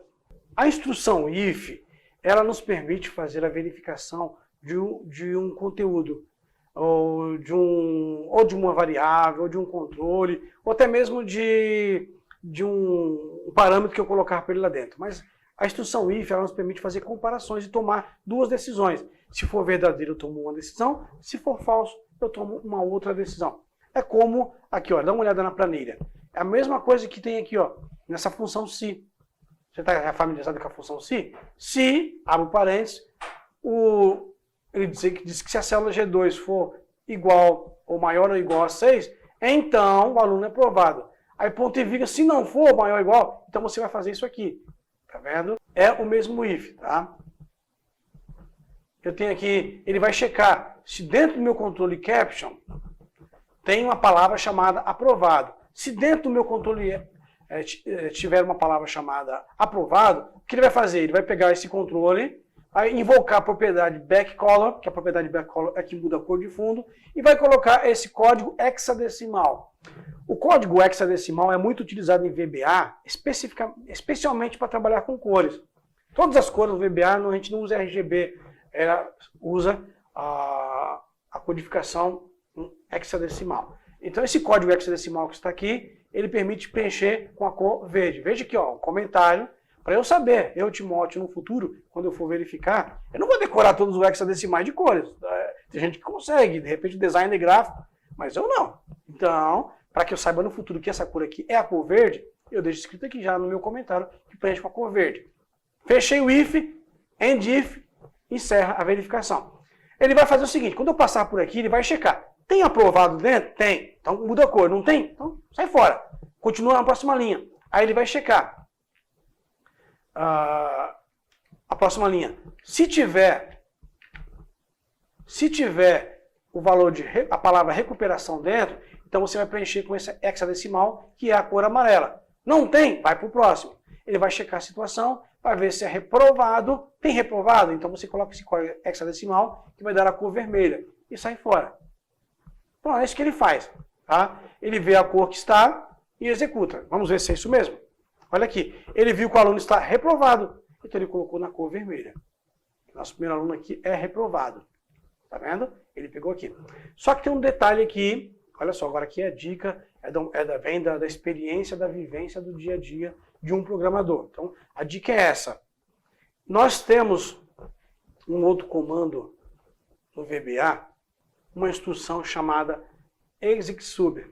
A instrução if, ela nos permite fazer a verificação de um conteúdo, ou de uma variável, ou de um controle, ou até mesmo de um parâmetro que eu colocar para ele lá dentro. Mas a instrução if, ela nos permite fazer comparações e tomar duas decisões. Se for verdadeiro, eu tomo uma decisão, se for falso, eu tomo uma outra decisão. É como, aqui, ó, dá uma olhada na planilha. É a mesma coisa que tem aqui, ó, nessa função se. Você está familiarizado com a função se? Se, abre parênteses, ele diz que se a célula G2 for igual ou maior ou igual a 6, então o aluno é aprovado. Aí ponto e vírgula, se não for maior ou igual, então você vai fazer isso aqui. Tá vendo? É o mesmo if, tá? Eu tenho aqui, ele vai checar se dentro do meu controle caption tem uma palavra chamada aprovado. Se dentro do meu controle tiver uma palavra chamada aprovado, o que ele vai fazer? Ele vai pegar esse controle, vai invocar a propriedade backcolor, que a propriedade backcolor é que muda a cor de fundo, e vai colocar esse código hexadecimal. O código hexadecimal é muito utilizado em VBA, especialmente para trabalhar com cores. Todas as cores do VBA, a gente não usa RGB, ela usa a codificação hexadecimal. Então esse código hexadecimal que está aqui, ele permite preencher com a cor verde. Veja aqui, ó, um comentário, para eu saber, eu, Timóteo, no futuro, quando eu for verificar, eu não vou decorar todos os hexadecimais de cores. Tem gente que consegue, de repente, designer gráfico, mas eu não. Então, para que eu saiba no futuro que essa cor aqui é a cor verde, eu deixo escrito aqui já no meu comentário que preenche com a cor verde. Fechei o if, end if, encerra a verificação. Ele vai fazer o seguinte, quando eu passar por aqui, ele vai checar. Tem aprovado dentro? Tem. Então muda a cor. Não tem? Então sai fora. Continua na próxima linha. Aí ele vai checar. A próxima linha. Se tiver o valor a palavra recuperação dentro, então você vai preencher com esse hexadecimal, que é a cor amarela. Não tem? Vai para o próximo. Ele vai checar a situação, vai ver se é reprovado. Tem reprovado? Então você coloca esse código hexadecimal, que vai dar a cor vermelha. E sai fora. Então, é isso que ele faz. Tá? Ele vê a cor que está e executa. Vamos ver se é isso mesmo. Olha aqui. Ele viu que o aluno está reprovado. Então, ele colocou na cor vermelha. Nosso primeiro aluno aqui é reprovado. Tá vendo? Ele pegou aqui. Só que tem um detalhe aqui. Olha só, agora aqui a dica vem da experiência, da vivência do dia a dia de um programador. Então, a dica é essa. Nós temos um outro comando no VBA, uma instrução chamada exec_sub.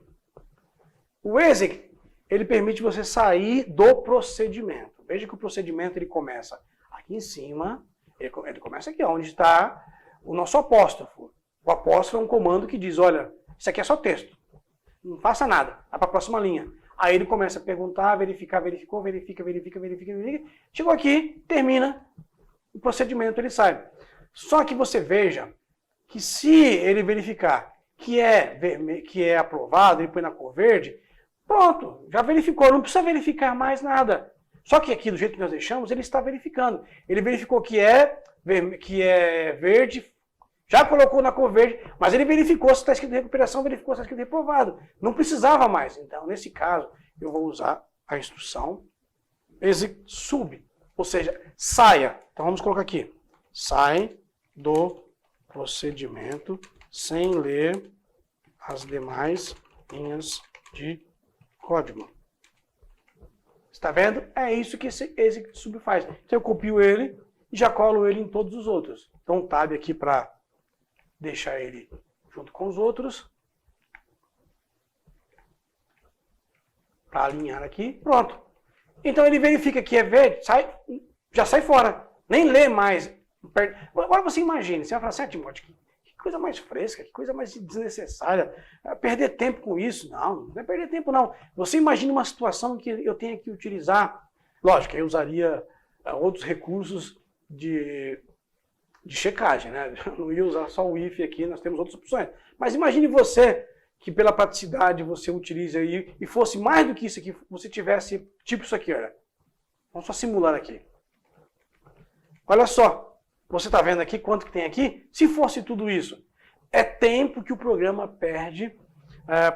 O exec, ele permite você sair do procedimento. Veja que o procedimento ele começa aqui em cima, ele começa aqui, onde está o nosso apóstrofo. O apóstrofo é um comando que diz, olha, isso aqui é só texto, não faça nada, vai para a próxima linha. Aí ele começa a perguntar, verificar, verificou, verifica. Chegou aqui, termina o procedimento, ele sai. Só que você veja que se ele verificar que é aprovado, ele põe na cor verde, pronto, já verificou, não precisa verificar mais nada. Só que aqui, do jeito que nós deixamos, ele está verificando. Ele verificou que é verde, já colocou na cor verde, mas ele verificou se está escrito recuperação, verificou se está escrito reprovado. Não precisava mais. Então, nesse caso, eu vou usar a instrução exec_sub, ou seja, saia. Então, vamos colocar aqui. Sai do procedimento sem ler as demais linhas de código. Está vendo? É isso que esse exec_sub faz. Então, eu copio ele e já colo ele em todos os outros. Então, um tab aqui para deixar ele junto com os outros. Para alinhar aqui. Pronto. Então ele verifica que é verde, já sai fora. Nem lê mais. Agora você imagine, você vai falar assim, Timóteo, que coisa mais fresca, que coisa mais desnecessária. Perder tempo com isso. Não é perder tempo não. Você imagina uma situação que eu tenha que utilizar. Lógico, eu usaria outros recursos de checagem, né? Eu não ia usar só o if aqui, nós temos outras opções. Mas imagine você que pela praticidade você utilize aí e fosse mais do que isso aqui, você tivesse tipo isso aqui, olha. Vamos só simular aqui. Olha só, você está vendo aqui quanto que tem aqui? Se fosse tudo isso, é tempo que o programa perde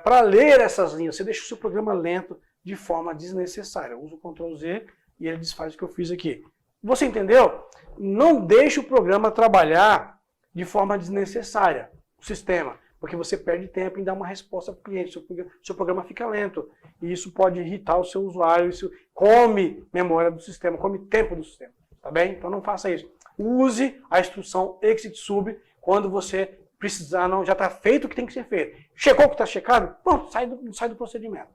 para ler essas linhas. Você deixa o seu programa lento de forma desnecessária. Eu uso o Ctrl Z e ele desfaz o que eu fiz aqui. Você entendeu? Não deixe o programa trabalhar de forma desnecessária, o sistema, porque você perde tempo em dar uma resposta para o cliente, seu programa fica lento, e isso pode irritar o seu usuário, isso come memória do sistema, come tempo do sistema, tá bem? Então não faça isso. Use a instrução exec_sub quando você precisar, não, já está feito o que tem que ser feito. Checou que está checado? Pronto, sai do procedimento.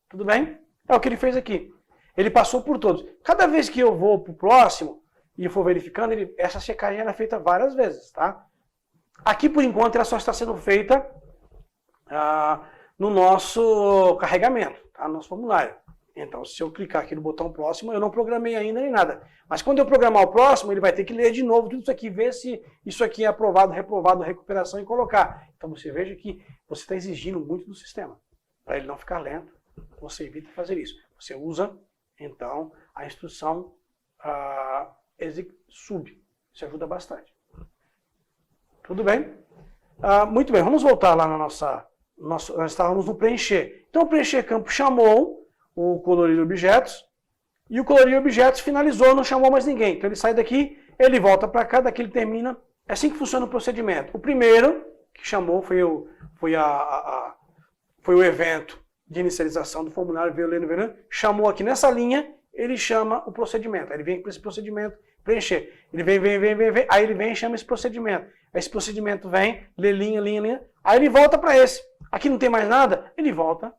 Tudo bem? É o que ele fez aqui. Ele passou por todos. Cada vez que eu vou para o próximo e eu for verificando, essa checagem era feita várias vezes, tá? Aqui, por enquanto, ela só está sendo feita no nosso carregamento, tá? No nosso formulário. Então, se eu clicar aqui no botão próximo, eu não programei ainda nem nada. Mas quando eu programar o próximo, ele vai ter que ler de novo tudo isso aqui, ver se isso aqui é aprovado, reprovado, recuperação e colocar. Então, você veja que você está exigindo muito do sistema. Para ele não ficar lento, você evita fazer isso. Você usa então, a instrução exec_sub. Isso ajuda bastante. Tudo bem? Muito bem, vamos voltar lá na nós estávamos no preencher. Então, o preencher campo chamou o colorir objetos, e o colorir objetos finalizou, não chamou mais ninguém. Então, ele sai daqui, ele volta para cá, daqui ele termina. É assim que funciona o procedimento. O primeiro que chamou foi o evento de inicialização do formulário, veio lendo, chamou aqui nessa linha, ele chama o procedimento. Aí ele vem para esse procedimento preencher. Ele vem, aí ele vem e chama esse procedimento. Esse procedimento vem, lê linha, aí ele volta para esse. Aqui não tem mais nada, ele volta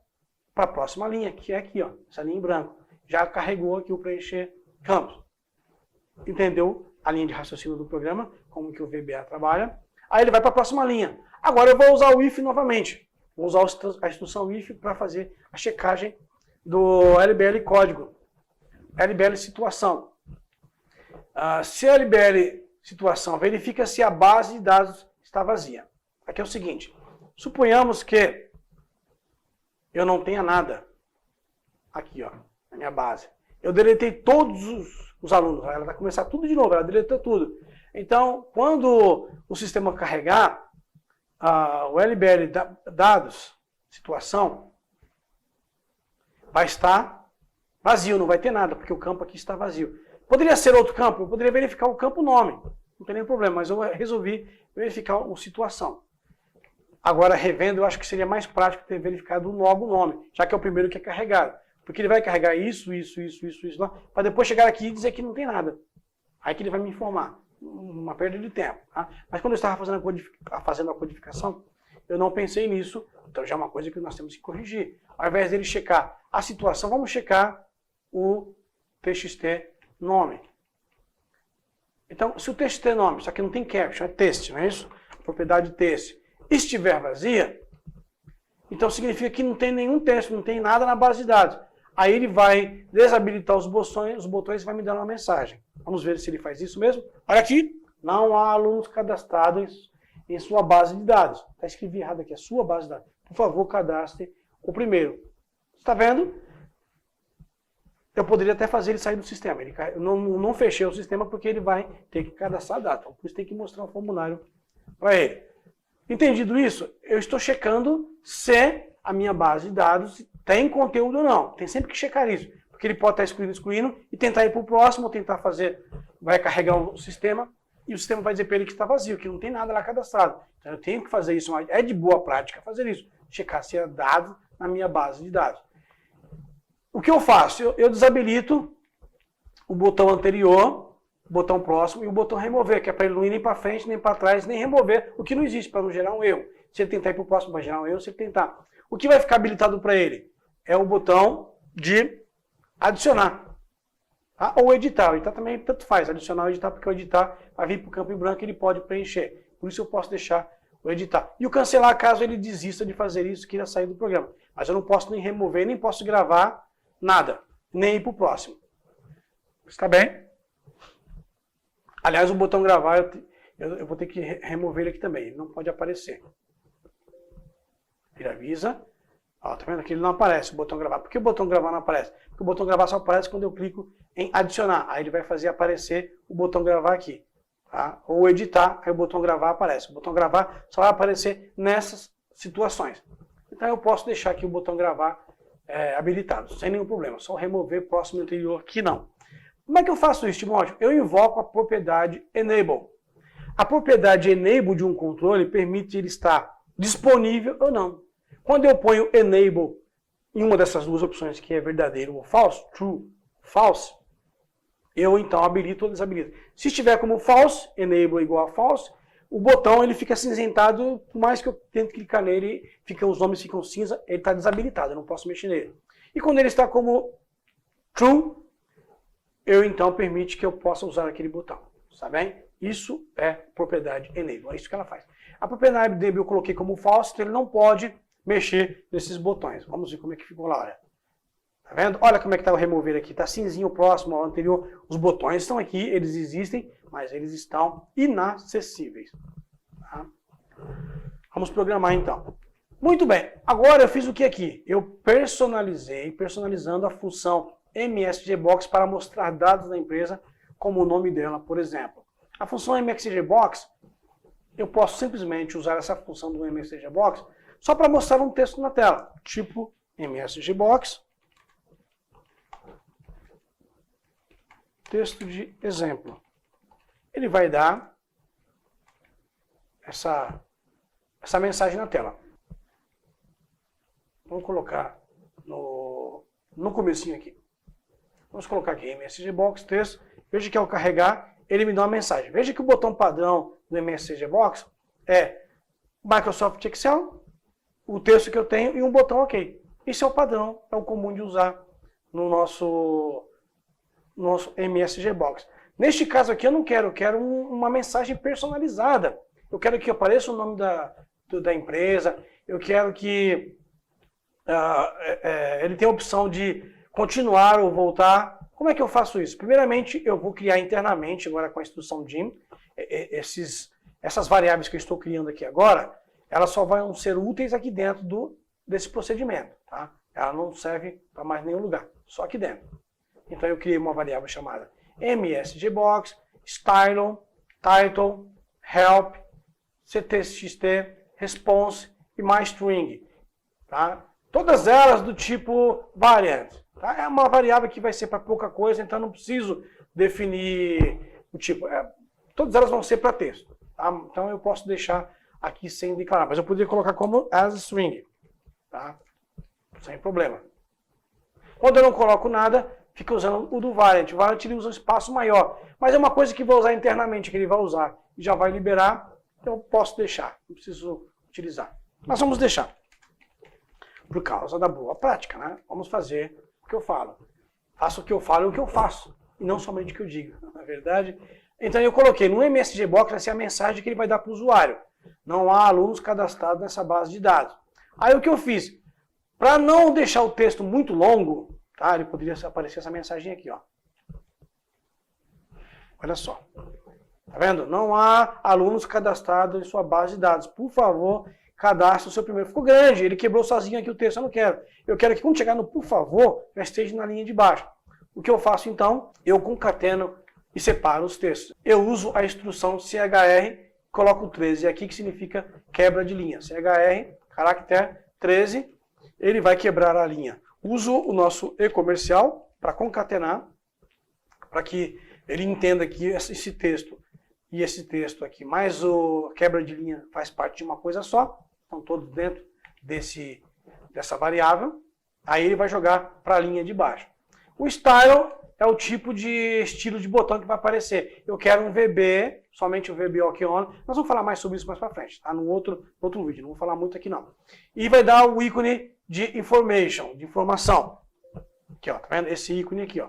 para a próxima linha, que é aqui, ó, essa linha em branco. Já carregou aqui o preencher campos. Entendeu a linha de raciocínio do programa, como que o VBA trabalha. Aí ele vai para a próxima linha. Agora eu vou usar o if novamente. Vou usar a instrução if para fazer a checagem do LBL código. LBL situação. Se a LBL situação verifica se a base de dados está vazia. Aqui é o seguinte. Suponhamos que eu não tenha nada aqui, ó, na minha base. Eu deletei todos os alunos. Ela vai começar tudo de novo, ela deletou tudo. Então, quando o sistema carregar, o LBL dados, situação, vai estar vazio, não vai ter nada, porque o campo aqui está vazio. Poderia ser outro campo, eu poderia verificar o campo nome, não tem nenhum problema, mas eu resolvi verificar a situação. Agora, revendo, eu acho que seria mais prático ter verificado logo o nome, já que é o primeiro que é carregado. Porque ele vai carregar isso, para depois chegar aqui e dizer que não tem nada. Aí que ele vai me informar. Uma perda de tempo. Tá? Mas quando eu estava fazendo a codificação, eu não pensei nisso, então já é uma coisa que nós temos que corrigir. Ao invés dele checar a situação, vamos checar o txt nome. Então, se o txt nome, isso aqui não tem caption, é text, não é isso? Propriedade text, estiver vazia, então significa que não tem nenhum texto, não tem nada na base de dados. Aí ele vai desabilitar os botões e vai me dar uma mensagem. Vamos ver se ele faz isso mesmo. Olha aqui, não há alunos cadastrados em sua base de dados. Está escrito errado aqui, a sua base de dados. Por favor, cadastre o primeiro. Está vendo? Eu poderia até fazer ele sair do sistema. Eu não fechei o sistema porque ele vai ter que cadastrar dados. Então, por isso tem que mostrar um formulário para ele. Entendido isso? Eu estou checando se a minha base de dados tem conteúdo ou não. Tem sempre que checar isso. Porque ele pode estar excluindo e tentar ir para o próximo, ou tentar fazer, vai carregar o sistema, e o sistema vai dizer para ele que está vazio, que não tem nada lá cadastrado. Então eu tenho que fazer isso, é de boa prática fazer isso. Checar se é dado na minha base de dados. O que eu faço? Eu desabilito o botão anterior, o botão próximo e o botão remover, que é para ele não ir nem para frente, nem para trás, nem remover, o que não existe, para não gerar um erro. Se ele tentar ir para o próximo, vai gerar um erro, se ele tentar. O que vai ficar habilitado para ele? É o botão de adicionar. Tá? Ou editar. O editar também tanto faz, adicionar ou editar, porque o editar vai vir para o campo em branco e ele pode preencher. Por isso eu posso deixar o editar. E o cancelar, caso ele desista de fazer isso, queira sair do programa. Mas eu não posso nem remover, nem posso gravar nada, nem ir para o próximo. Está bem? Aliás, o botão gravar, eu vou ter que remover ele aqui também. Ele não pode aparecer. Ele avisa. Ó, tá vendo? Aqui ele não aparece, o botão gravar. Por que o botão gravar não aparece? Porque o botão gravar só aparece quando eu clico em adicionar. Aí ele vai fazer aparecer o botão gravar aqui. Tá? Ou editar, aí o botão gravar aparece. O botão gravar só vai aparecer nessas situações. Então eu posso deixar aqui o botão gravar habilitado, sem nenhum problema. Só remover próximo e anterior que não. Como é que eu faço isso, Timóteo? Eu invoco a propriedade enable. A propriedade enable de um controle permite ele estar disponível ou não. Quando eu ponho enable em uma dessas duas opções, que é verdadeiro ou false, true, false, eu então habilito ou desabilito. Se estiver como false, enable igual a false, o botão ele fica cinzentado, por mais que eu tente clicar nele, os nomes ficam cinza, ele está desabilitado, eu não posso mexer nele. E quando ele está como true, eu então permite que eu possa usar aquele botão. Está bem? Isso é propriedade enable, é isso que ela faz. A propriedade enable eu coloquei como false, então ele não pode mexer nesses botões. Vamos ver como é que ficou lá, olha. Tá vendo? Olha como é que está o remover aqui. Está cinzinho o próximo ao anterior. Os botões estão aqui, eles existem, mas eles estão inacessíveis. Tá? Vamos programar então. Muito bem. Agora eu fiz o que aqui? Eu personalizando a função MSGBox para mostrar dados da empresa como o nome dela, por exemplo. A função MSGBox, eu posso simplesmente usar essa função do MSGBox só para mostrar um texto na tela, tipo MSGBox, texto de exemplo. Ele vai dar essa mensagem na tela. Vamos colocar no comecinho aqui. Vamos colocar aqui MSGBox, texto. Veja que ao carregar, ele me dá uma mensagem. Veja que o botão padrão do MSGBox é Microsoft Excel, o texto que eu tenho e um botão OK. Isso é o padrão, é o comum de usar no nosso MSGBox. Neste caso aqui eu não quero, eu quero uma mensagem personalizada. Eu quero que apareça o nome da empresa, eu quero que ele tenha a opção de continuar ou voltar. Como é que eu faço isso? Primeiramente, eu vou criar internamente, agora com a instrução DIM, essas variáveis que eu estou criando aqui agora, elas só vão ser úteis aqui dentro desse procedimento. Tá? Ela não serve para mais nenhum lugar, só aqui dentro. Então eu criei uma variável chamada MSGBox, Style, Title, Help, CTXT, response e myString. Tá? Todas elas do tipo variant. Tá? É uma variável que vai ser para pouca coisa, então não preciso definir o tipo. Todas elas vão ser para texto. Tá? Então eu posso deixar aqui sem declarar, mas eu poderia colocar como as string. Tá? Sem problema. Quando eu não coloco nada, fica usando o do variant. O variant ele usa um espaço maior, mas é uma coisa que vou usar internamente, que ele vai usar e já vai liberar, então eu posso deixar, não preciso utilizar. Mas vamos deixar. Por causa da boa prática, né? Vamos fazer o que eu falo. Faço o que eu falo e o que eu faço, e não somente o que eu digo, na verdade. Então eu coloquei no MSG Box, vai ser a mensagem que ele vai dar para o usuário. Não há alunos cadastrados nessa base de dados. Aí o que eu fiz? Para não deixar o texto muito longo, tá? Ele poderia aparecer essa mensagem aqui, ó. Olha só. Tá vendo? Não há alunos cadastrados em sua base de dados. Por favor, cadastre o seu primeiro. Ficou grande, ele quebrou sozinho aqui o texto, eu não quero. Eu quero que quando chegar no por favor, já esteja na linha de baixo. O que eu faço então? Eu concateno e separo os textos. Eu uso a instrução CHR, coloco 13 aqui, que significa quebra de linha. CHR, caractere 13, ele vai quebrar a linha. Uso o nosso e-comercial para concatenar, para que ele entenda que esse texto e esse texto aqui, mais a quebra de linha, faz parte de uma coisa só, estão todos dentro dessa variável, aí ele vai jogar para a linha de baixo. O style é o tipo de estilo de botão que vai aparecer. Eu quero um VB, somente o VB OK On. Nós vamos falar mais sobre isso mais para frente, tá? No outro vídeo, não vou falar muito aqui não. E vai dar o ícone de information, de informação. Aqui, ó, tá vendo? Esse ícone aqui, ó.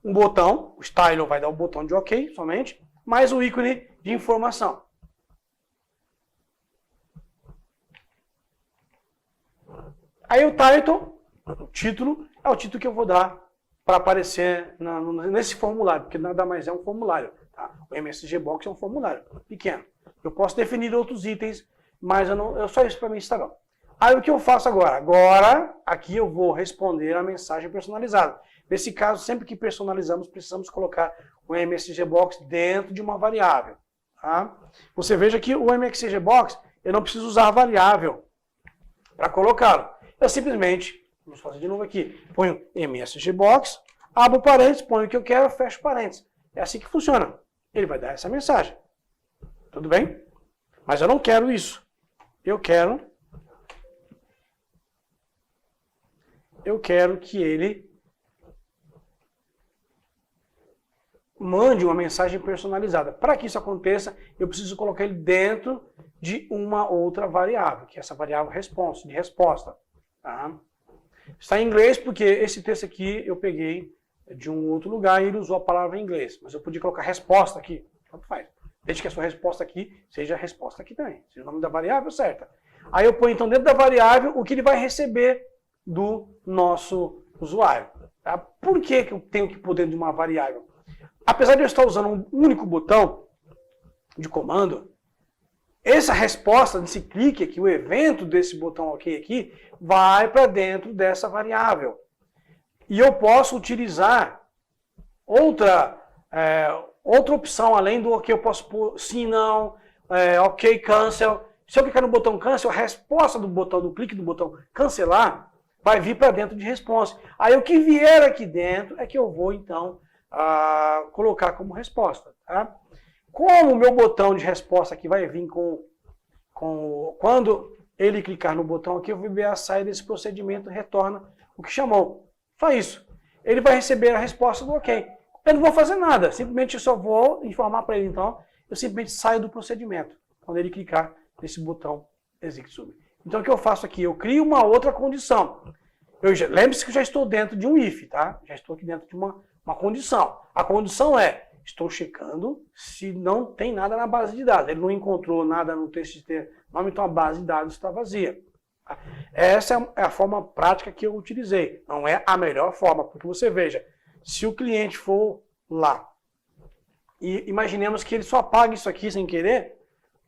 Um botão, o style vai dar o botão de OK somente, mais o ícone de informação. Aí o title, o título, é o título que eu vou dar para aparecer nesse formulário, porque nada mais é um formulário. Tá? O MSG Box é um formulário pequeno. Eu posso definir outros itens, mas só isso para mim está bom. Aí o que eu faço agora? Agora, aqui eu vou responder a mensagem personalizada. Nesse caso, sempre que personalizamos, precisamos colocar o MSG Box dentro de uma variável. Tá? Você veja que o MSG Box, eu não preciso usar a variável para colocá-lo. Eu simplesmente, vamos fazer de novo aqui, ponho MSG Box, abro parênteses, ponho o que eu quero, fecho parênteses. É assim que funciona. Ele vai dar essa mensagem. Tudo bem? Mas eu não quero isso. Eu quero que ele mande uma mensagem personalizada. Para que isso aconteça, eu preciso colocar ele dentro de uma outra variável, que é essa variável response, de resposta. Tá? Está em inglês porque esse texto aqui eu peguei de um outro lugar e ele usou a palavra em inglês. Mas eu podia colocar resposta aqui. Tanto faz. Desde que a sua resposta aqui seja a resposta aqui também. Seja o nome da variável certa. Aí eu ponho então dentro da variável o que ele vai receber do nosso usuário. Tá? Por que eu tenho que pôr dentro de uma variável? Apesar de eu estar usando um único botão de comando, essa resposta desse clique aqui, o evento desse botão OK aqui, vai para dentro dessa variável. E eu posso utilizar outra opção além do OK. Eu posso pôr sim, não, OK, cancel. Se eu clicar no botão cancel, a resposta do clique do botão cancelar vai vir para dentro de response. Aí o que vier aqui dentro é que eu vou então colocar como resposta. Tá? Como o meu botão de resposta aqui vai vir quando ele clicar no botão aqui, o VBA sai desse procedimento e retorna o que chamou. Só isso. Ele vai receber a resposta do OK. Eu não vou fazer nada, simplesmente eu só vou informar para ele então, eu simplesmente saio do procedimento, quando ele clicar nesse botão Execute Sub. Então o que eu faço aqui? Eu crio uma outra condição. Lembre-se que eu já estou dentro de um if, tá? Já estou aqui dentro de uma condição. A condição é, estou checando se não tem nada na base de dados. Ele não encontrou nada no TXT nome, então a base de dados está vazia. Essa é a forma prática que eu utilizei. Não é a melhor forma, porque você veja, se o cliente for lá e imaginemos que ele só apaga isso aqui sem querer,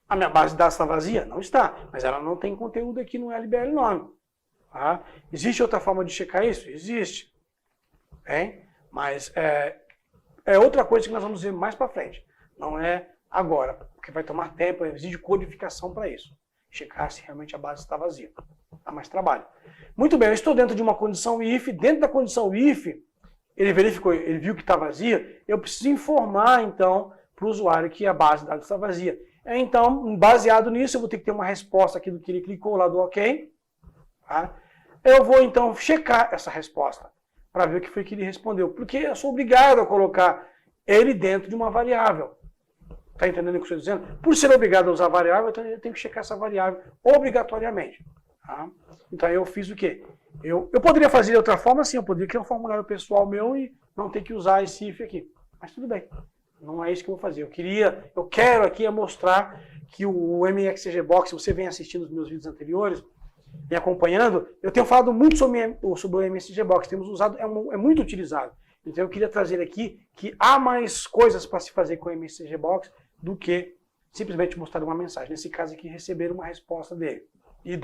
a minha base de dados está vazia? Não está, mas ela não tem conteúdo aqui no LBL nome. Tá? Existe outra forma de checar isso? Existe. Bem, mas é outra coisa que nós vamos ver mais para frente. Não é agora, porque vai tomar tempo, exige codificação para isso. checar se realmente a base está vazia. Dá mais trabalho. Muito bem, eu estou dentro de uma condição if, dentro da condição if, ele verificou, ele viu que está vazia, eu preciso informar, então, para o usuário que a base de dados está vazia. Então, baseado nisso, eu vou ter que ter uma resposta aqui do que ele clicou lá do OK. Tá? Eu vou, então, checar essa resposta, para ver o que foi que ele respondeu. Porque eu sou obrigado a colocar ele dentro de uma variável. Está entendendo o que eu estou dizendo? Por ser obrigado a usar variável, então eu tenho que checar essa variável obrigatoriamente. Tá? Então eu fiz o quê? Eu poderia fazer de outra forma, sim, eu poderia criar um formulário pessoal meu e não ter que usar esse if aqui. Mas tudo bem, não é isso que eu vou fazer. Eu quero aqui mostrar que o MXCGBox, você vem assistindo os meus vídeos anteriores, me acompanhando, eu tenho falado muito sobre o MXCGBox, temos usado, é muito utilizado. Então eu queria trazer aqui que há mais coisas para se fazer com o MXCGBox do que simplesmente mostrar uma mensagem. Nesse caso aqui, receber uma resposta dele. E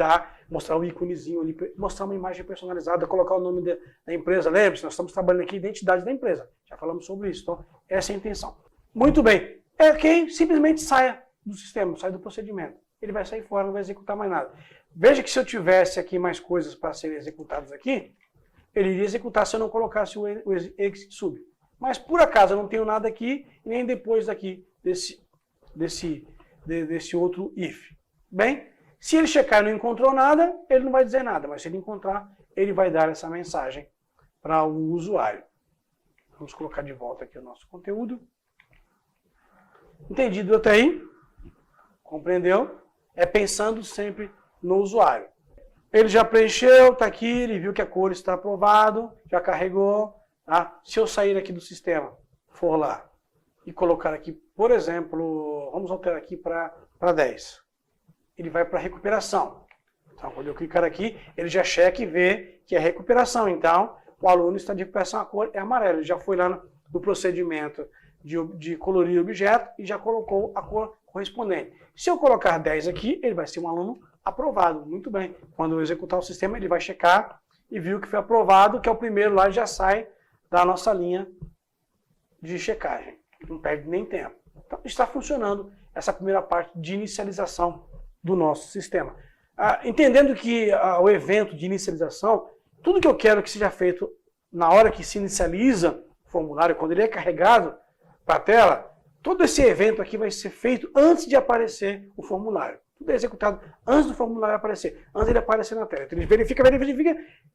mostrar o íconezinho ali, mostrar uma imagem personalizada, colocar o nome da empresa. Lembre-se, nós estamos trabalhando aqui a identidade da empresa. Já falamos sobre isso. Então, essa é a intenção. Muito bem. É quem simplesmente saia do sistema, sai do procedimento. Ele vai sair fora, não vai executar mais nada. Veja que se eu tivesse aqui mais coisas para serem executadas aqui, ele iria executar se eu não colocasse o exit sub. Mas por acaso eu não tenho nada aqui, e nem depois daqui desse outro if. Bem, se ele checar e não encontrou nada, ele não vai dizer nada, mas se ele encontrar, ele vai dar essa mensagem para o usuário. Vamos colocar de volta aqui o nosso conteúdo. Entendido até aí? Compreendeu? É pensando sempre no usuário. Ele já preencheu, está aqui, ele viu que a cor está aprovado, já carregou. Tá? Se eu sair aqui do sistema, for lá e colocar aqui, por exemplo, vamos alterar aqui para 10. Ele vai para recuperação. Então, quando eu clicar aqui, ele já checa e vê que é recuperação. Então, o aluno está de recuperação, a cor é amarela. Ele já foi lá no procedimento de colorir o objeto e já colocou a cor correspondente. Se eu colocar 10 aqui, ele vai ser um aluno aprovado. Muito bem. Quando eu executar o sistema, ele vai checar e viu que foi aprovado, que é o primeiro lá, já sai da nossa linha de checagem. Não perde nem tempo. Então, está funcionando essa primeira parte de inicialização do nosso sistema. Entendendo que o evento de inicialização, tudo que eu quero que seja feito na hora que se inicializa o formulário, quando ele é carregado para a tela, todo esse evento aqui vai ser feito antes de aparecer o formulário. Tudo é executado antes do formulário aparecer, antes de ele aparecer na tela. Então ele verifica,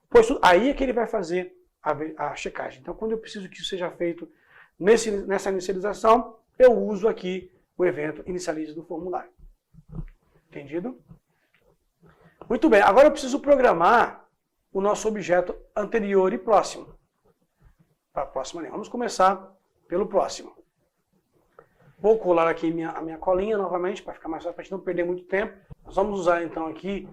pois aí é que ele vai fazer a checagem. Então quando eu preciso que isso seja feito nessa inicialização, eu uso aqui o evento inicializa do formulário. Entendido? Muito bem, agora eu preciso programar o nosso objeto anterior e próximo. Para a próxima linha. Vamos começar pelo próximo. Vou colar aqui a minha colinha novamente, para ficar mais fácil, para a gente não perder muito tempo. Nós vamos usar então aqui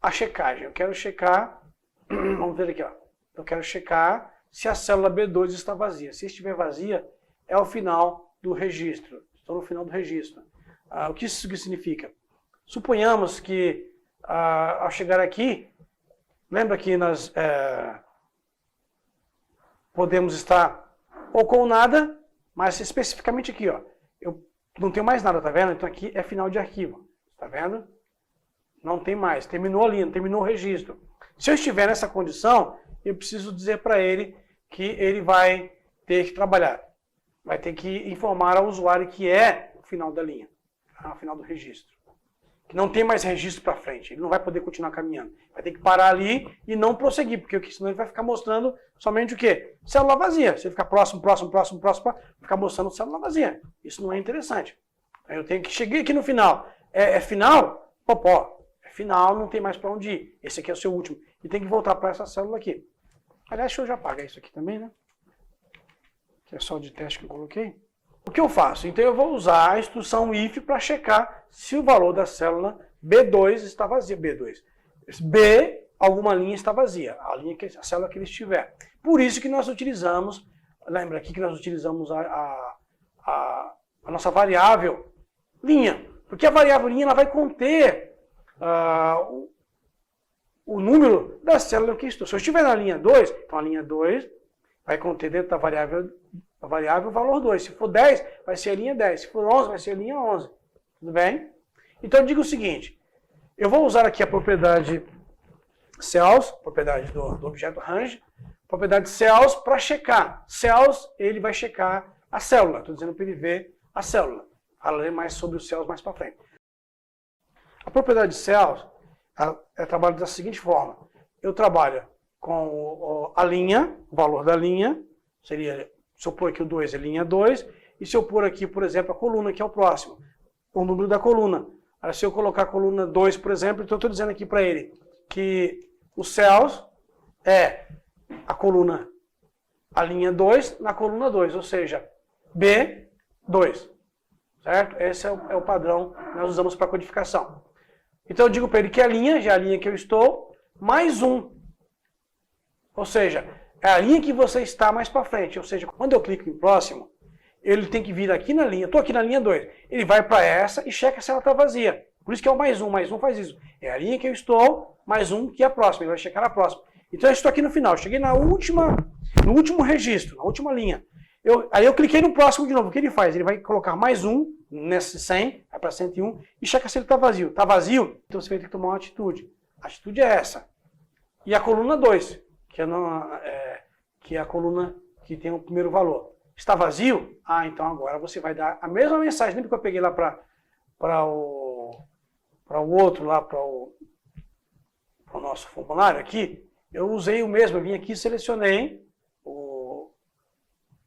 a checagem. Eu quero checar, vamos ver aqui, ó. Eu quero checar se a célula B2 está vazia. Se estiver vazia, é o final do registro. Estou no final do registro. O que isso significa? Suponhamos que, ao chegar aqui, lembra que nós podemos estar ou com nada, mas especificamente aqui, ó, eu não tenho mais nada, tá vendo? Então aqui é final de arquivo, tá vendo? Não tem mais, terminou a linha, terminou o registro. Se eu estiver nessa condição, eu preciso dizer para ele que ele vai ter que trabalhar, vai ter que informar ao usuário que é o final da linha, tá? O final do registro. Que não tem mais registro para frente, ele não vai poder continuar caminhando. Vai ter que parar ali e não prosseguir, porque senão ele vai ficar mostrando somente o quê? Célula vazia. Se ele ficar próximo, ficar mostrando célula vazia. Isso não é interessante. Eu tenho que chegar aqui no final. É final? Popó. É final, não tem mais para onde ir. Esse aqui é o seu último. E tem que voltar para essa célula aqui. Aliás, deixa eu já apagar isso aqui também, né? Que é só de teste que eu coloquei. O que eu faço? Então eu vou usar a instrução if para checar se o valor da célula B2 está vazia. B, alguma linha está vazia, a célula que ele estiver. Por isso que nós utilizamos, lembra aqui que nós utilizamos a nossa variável linha. Porque a variável linha ela vai conter o número da célula que estou. Se eu estiver na linha 2, então a linha 2 vai conter dentro da variável o valor 2. Se for 10, vai ser a linha 10. Se for 11, vai ser a linha 11. Tudo bem? Então eu digo o seguinte, Eu vou usar aqui a propriedade cells, propriedade do objeto range, propriedade cells para checar. Cells, ele vai checar a célula. Estou dizendo para ele ver a célula. Falarei mais sobre os cells mais para frente. A propriedade cells é trabalhada da seguinte forma. Eu trabalho com a linha, o valor da linha, seria, se eu pôr aqui o 2 é linha 2, e se eu pôr aqui, por exemplo, a coluna, que é o próximo, o número da coluna. Aí, se eu colocar a coluna 2, por exemplo, então eu estou dizendo aqui para ele que o cells é a coluna, a linha 2 na coluna 2, ou seja, B2. Certo? Esse é o padrão que nós usamos para codificação. Então eu digo para ele que a linha, já é a linha que eu estou, mais 1. Ou seja, é a linha que você está mais para frente. Ou seja, quando eu clico em próximo, ele tem que vir aqui na linha, estou aqui na linha 2. Ele vai para essa e checa se ela está vazia. Por isso que é o mais 1 faz isso. É a linha que eu estou, mais 1 que é a próxima. Ele vai checar a próxima. Então eu estou aqui no final, eu cheguei no último registro, na última linha. Aí eu cliquei no próximo de novo. O que ele faz? Ele vai colocar mais 1 nesse 100, vai para 101 e checa se ele está vazio. Está vazio? Então você vai ter que tomar uma atitude. A atitude é essa. E a coluna 2, que é a coluna que tem o primeiro valor. Está vazio? Ah, então agora você vai dar a mesma mensagem. Lembra que eu peguei lá para o outro, lá para o nosso formulário aqui? Eu usei o mesmo, eu vim aqui e selecionei o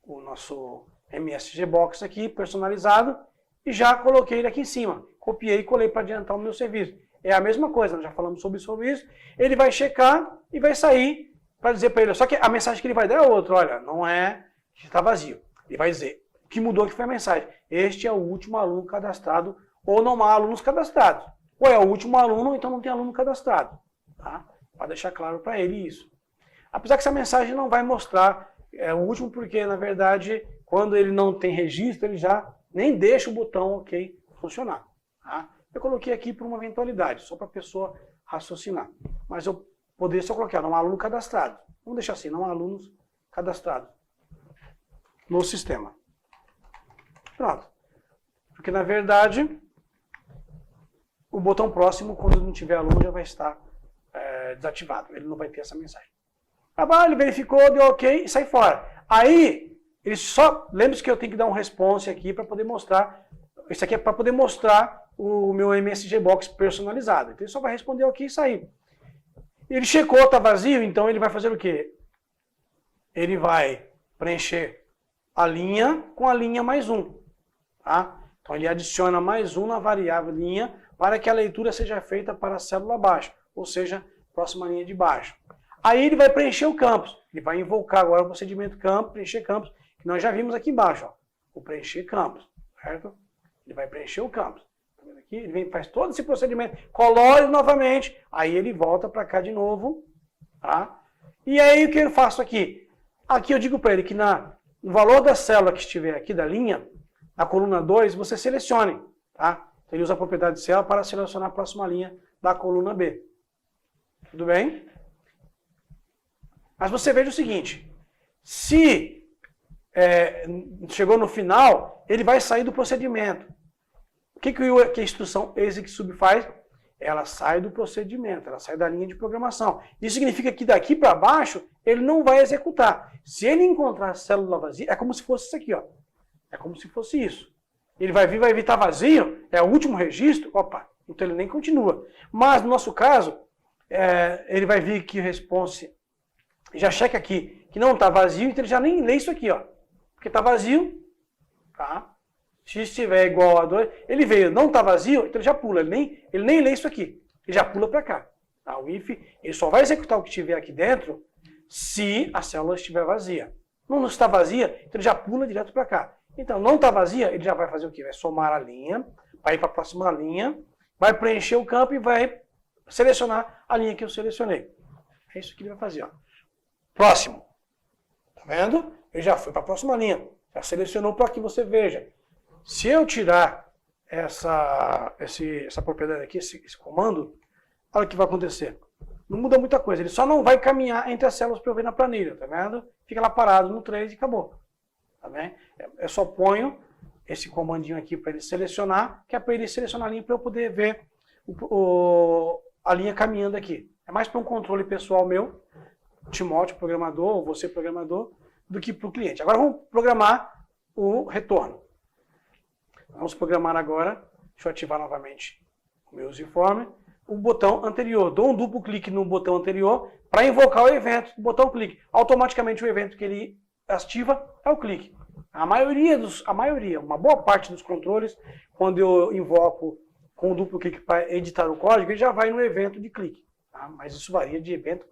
nosso MSG Box aqui, personalizado, e já coloquei ele aqui em cima. Copiei e colei para adiantar o meu serviço. É a mesma coisa, nós já falamos sobre isso. Ele vai checar e vai sair para dizer para ele. Só que a mensagem que ele vai dar é outra. Olha, não é que está vazio. Ele vai dizer, o que mudou aqui foi a mensagem. Este é o último aluno cadastrado, ou não há alunos cadastrados. Ou é o último aluno, ou então não tem aluno cadastrado. Tá? Para deixar claro para ele isso. Apesar que essa mensagem não vai mostrar o último, porque, na verdade, quando ele não tem registro, ele já nem deixa o botão OK funcionar. Tá? Eu coloquei aqui por uma eventualidade, só para a pessoa raciocinar. Mas eu poderia só colocar, não há aluno cadastrado. Vamos deixar assim, não há alunos cadastrados no sistema. Pronto. Porque, na verdade, o botão próximo, quando não tiver aluno, já vai estar desativado. Ele não vai ter essa mensagem. Ele verificou, deu OK e sai fora. Aí, ele só... Lembre-se que eu tenho que dar um response aqui para poder mostrar... Isso aqui é para poder mostrar o meu MSG Box personalizado. Então ele só vai responder OK e sair. Ele checou, está vazio, então ele vai fazer o quê? Ele vai preencher a linha com a linha mais 1. Tá? Então ele adiciona mais 1 na variável linha para que a leitura seja feita para a célula abaixo, ou seja, próxima linha de baixo. Aí ele vai preencher o campus. Ele vai invocar agora o procedimento campo, preencher campus, que nós já vimos aqui embaixo. Ó, o preencher campus, certo? Ele vai preencher o campus. Tá vendo aqui? Ele vem, faz todo esse procedimento, colore novamente, aí ele volta para cá de novo. Tá? E aí o que eu faço aqui? Aqui eu digo para ele que no valor da célula que estiver aqui da linha, na coluna 2, você selecione. Tá? Então ele usa a propriedade de célula para selecionar a próxima linha da coluna B. Tudo bem? Mas você veja o seguinte, se chegou no final, ele vai sair do procedimento. O que a instrução exec_sub faz? Ela sai do procedimento, ela sai da linha de programação. Isso significa que daqui para baixo, ele não vai executar. Se ele encontrar a célula vazia, é como se fosse isso aqui, ó. É como se fosse isso. Ele vai vir estar vazio, é o último registro, opa, então ele nem continua. Mas no nosso caso, ele vai vir aqui o response, já checa aqui que não está vazio, então ele já nem lê isso aqui, ó. Porque está vazio, tá? Se estiver igual a 2, ele veio, não está vazio, então ele já pula, ele nem lê isso aqui. Ele já pula para cá. Tá? O if, ele só vai executar o que estiver aqui dentro se a célula estiver vazia. Não está vazia, então ele já pula direto para cá. Então, não está vazia, ele já vai fazer o quê? Vai somar a linha, vai ir para a próxima linha, vai preencher o campo e vai selecionar a linha que eu selecionei. É isso que ele vai fazer, ó. Próximo. Tá vendo? Ele já foi para a próxima linha. Já selecionou para que você veja. Se eu tirar essa propriedade aqui, esse comando, olha o que vai acontecer. Não muda muita coisa. Ele só não vai caminhar entre as células para eu ver na planilha. Tá vendo? Fica lá parado no 3 e acabou. Tá bem? Eu só ponho esse comandinho aqui para ele selecionar, que é para ele selecionar a linha para eu poder ver a linha caminhando aqui. É mais para um controle pessoal meu, Timóteo, programador, ou você, programador, do que para o cliente. Agora vamos programar o retorno. Vamos programar agora, deixa eu ativar novamente o meu userform, o botão anterior. Dou um duplo clique no botão anterior para invocar o evento do botão clique. Automaticamente o evento que ele ativa é o clique. Uma boa parte dos controles, quando eu invoco com o duplo clique para editar o código, ele já vai no evento de clique. Tá? Mas isso varia de evento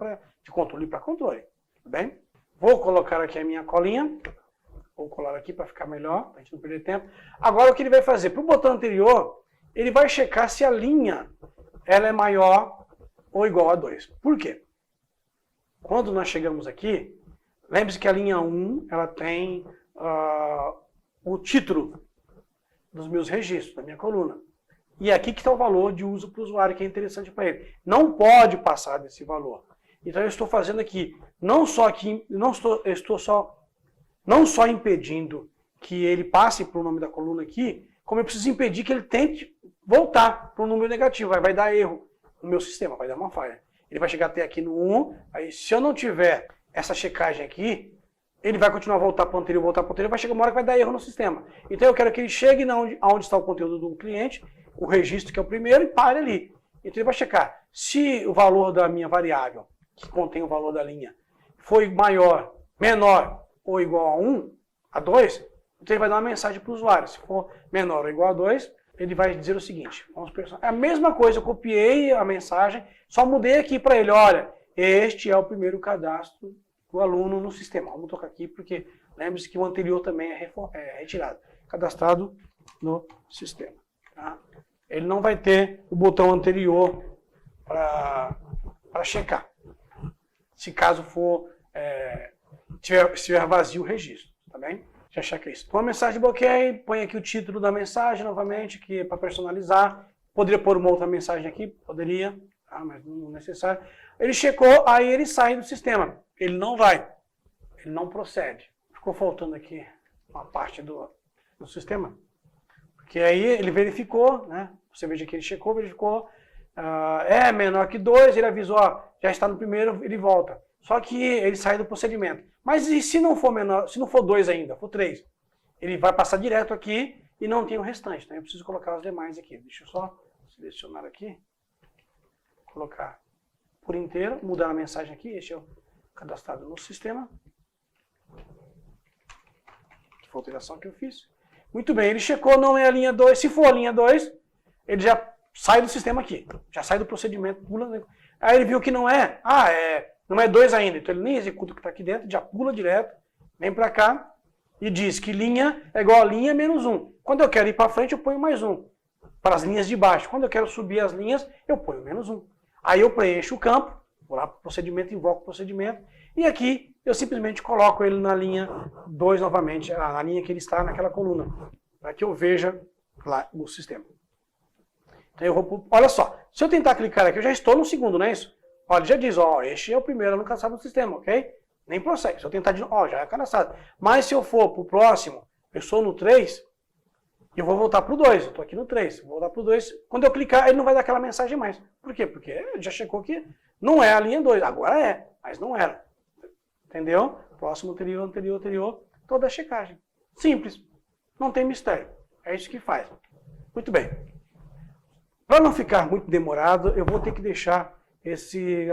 de controle para controle. Tudo bem? Vou colocar aqui a minha colinha. Vou colar aqui para ficar melhor, para a gente não perder tempo. Agora o que ele vai fazer? Para o botão anterior, ele vai checar se a linha ela é maior ou igual a 2. Por quê? Quando nós chegamos aqui, lembre-se que a linha 1 ela tem o título dos meus registros, da minha coluna. E é aqui que está o valor de uso para o usuário, que é interessante para ele. Não pode passar desse valor. Então eu estou fazendo aqui, não só impedindo que ele passe para o nome da coluna aqui, como eu preciso impedir que ele tente voltar para um número negativo. Aí vai dar erro no meu sistema, vai dar uma falha. Ele vai chegar até aqui no 1, aí se eu não tiver essa checagem aqui, ele vai continuar a voltar para o anterior, vai chegar uma hora que vai dar erro no sistema. Então eu quero que ele chegue onde está o conteúdo do cliente, o registro que é o primeiro, e pare ali. Então ele vai checar. Se o valor da minha variável, que contém o valor da linha, foi maior, menor ou igual a 1, a 2, então ele vai dar uma mensagem para o usuário. Se for menor ou igual a 2, ele vai dizer o seguinte. É a mesma coisa, eu copiei a mensagem, só mudei aqui para ele. Olha, este é o primeiro cadastro do aluno no sistema. Vamos tocar aqui porque lembre-se que o anterior também é retirado. Cadastrado no sistema. Tá? Ele não vai ter o botão anterior para checar. Se caso for estiver vazio o registro, tá bem? Já checa isso. Então a mensagem bloqueia, põe aqui o título da mensagem novamente, que é para personalizar. Poderia pôr uma outra mensagem aqui? Poderia, tá? Mas não é necessário. Ele checou, aí ele sai do sistema. Ele não vai, ele não procede. Ficou faltando aqui uma parte do sistema. Porque aí ele verificou, né? Você veja que ele checou, verificou. É menor que 2, ele avisou, ó, já está no primeiro, ele volta. Só que ele sai do procedimento. Mas e se não for menor, se não for 2 ainda, for 3? Ele vai passar direto aqui e não tem o restante. Então eu preciso colocar os demais aqui. Deixa eu só selecionar aqui. Colocar por inteiro, mudar a mensagem aqui, este é o cadastrado no sistema. Que foi a alteração que eu fiz. Muito bem, ele checou, não é a linha 2. Se for a linha 2, ele já sai do sistema aqui. Já sai do procedimento, pula. Aí ele viu que não é. Não é 2 ainda. Então ele nem executa o que está aqui dentro, já pula direto, vem para cá e diz que linha é igual a linha menos 1. Quando eu quero ir para frente, eu ponho mais 1. Para as linhas de baixo. Quando eu quero subir as linhas, eu ponho menos 1. Aí eu preencho o campo, vou lá para o procedimento, invoco o procedimento, e aqui eu simplesmente coloco ele na linha 2 novamente, na linha que ele está naquela coluna, para que eu veja lá no sistema. Então eu vou, olha só, se eu tentar clicar aqui, eu já estou no segundo, não é isso? Olha, já diz, ó, este é o primeiro no cadastrado do sistema, ok? Nem prossegue. Se eu tentar de novo, ó, já é cadastrado. Mas se eu for para o próximo, eu sou no 3, eu vou voltar para o 2. Eu estou aqui no 3, vou voltar para o 2. Quando eu clicar, ele não vai dar aquela mensagem mais. Por quê? Porque ele já checou que não é a linha 2. Agora é, mas não era. Entendeu? Próximo, anterior, toda a checagem. Simples. Não tem mistério. É isso que faz. Muito bem. Para não ficar muito demorado, eu vou ter que deixar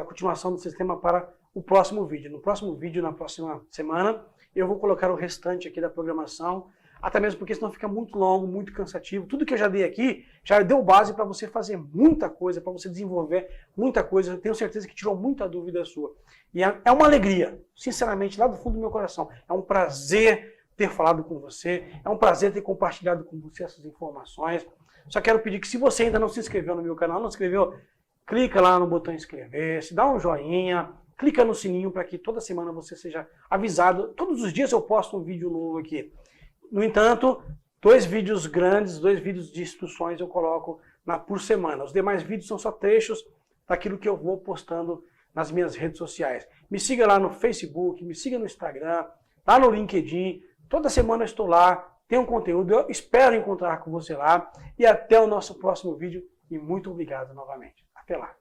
a continuação do sistema para o próximo vídeo. No próximo vídeo, na próxima semana, eu vou colocar o restante aqui da programação, até mesmo porque senão fica muito longo, muito cansativo. Tudo que eu já dei aqui, já deu base para você fazer muita coisa, para você desenvolver muita coisa. Eu tenho certeza que tirou muita dúvida sua. E é uma alegria, sinceramente, lá do fundo do meu coração. É um prazer ter falado com você, é um prazer ter compartilhado com você essas informações. Só quero pedir que se você ainda não se inscreveu no meu canal, não se inscreveu, clica lá no botão inscrever-se, dá um joinha, clica no sininho para que toda semana você seja avisado. Todos os dias eu posto um vídeo novo aqui. No entanto, 2 vídeos grandes, 2 vídeos de instruções eu coloco por semana. Os demais vídeos são só trechos daquilo que eu vou postando nas minhas redes sociais. Me siga lá no Facebook, me siga no Instagram, lá no LinkedIn. Toda semana eu estou lá, tenho um conteúdo, eu espero encontrar com você lá. E até o nosso próximo vídeo. e muito obrigado novamente. Até lá!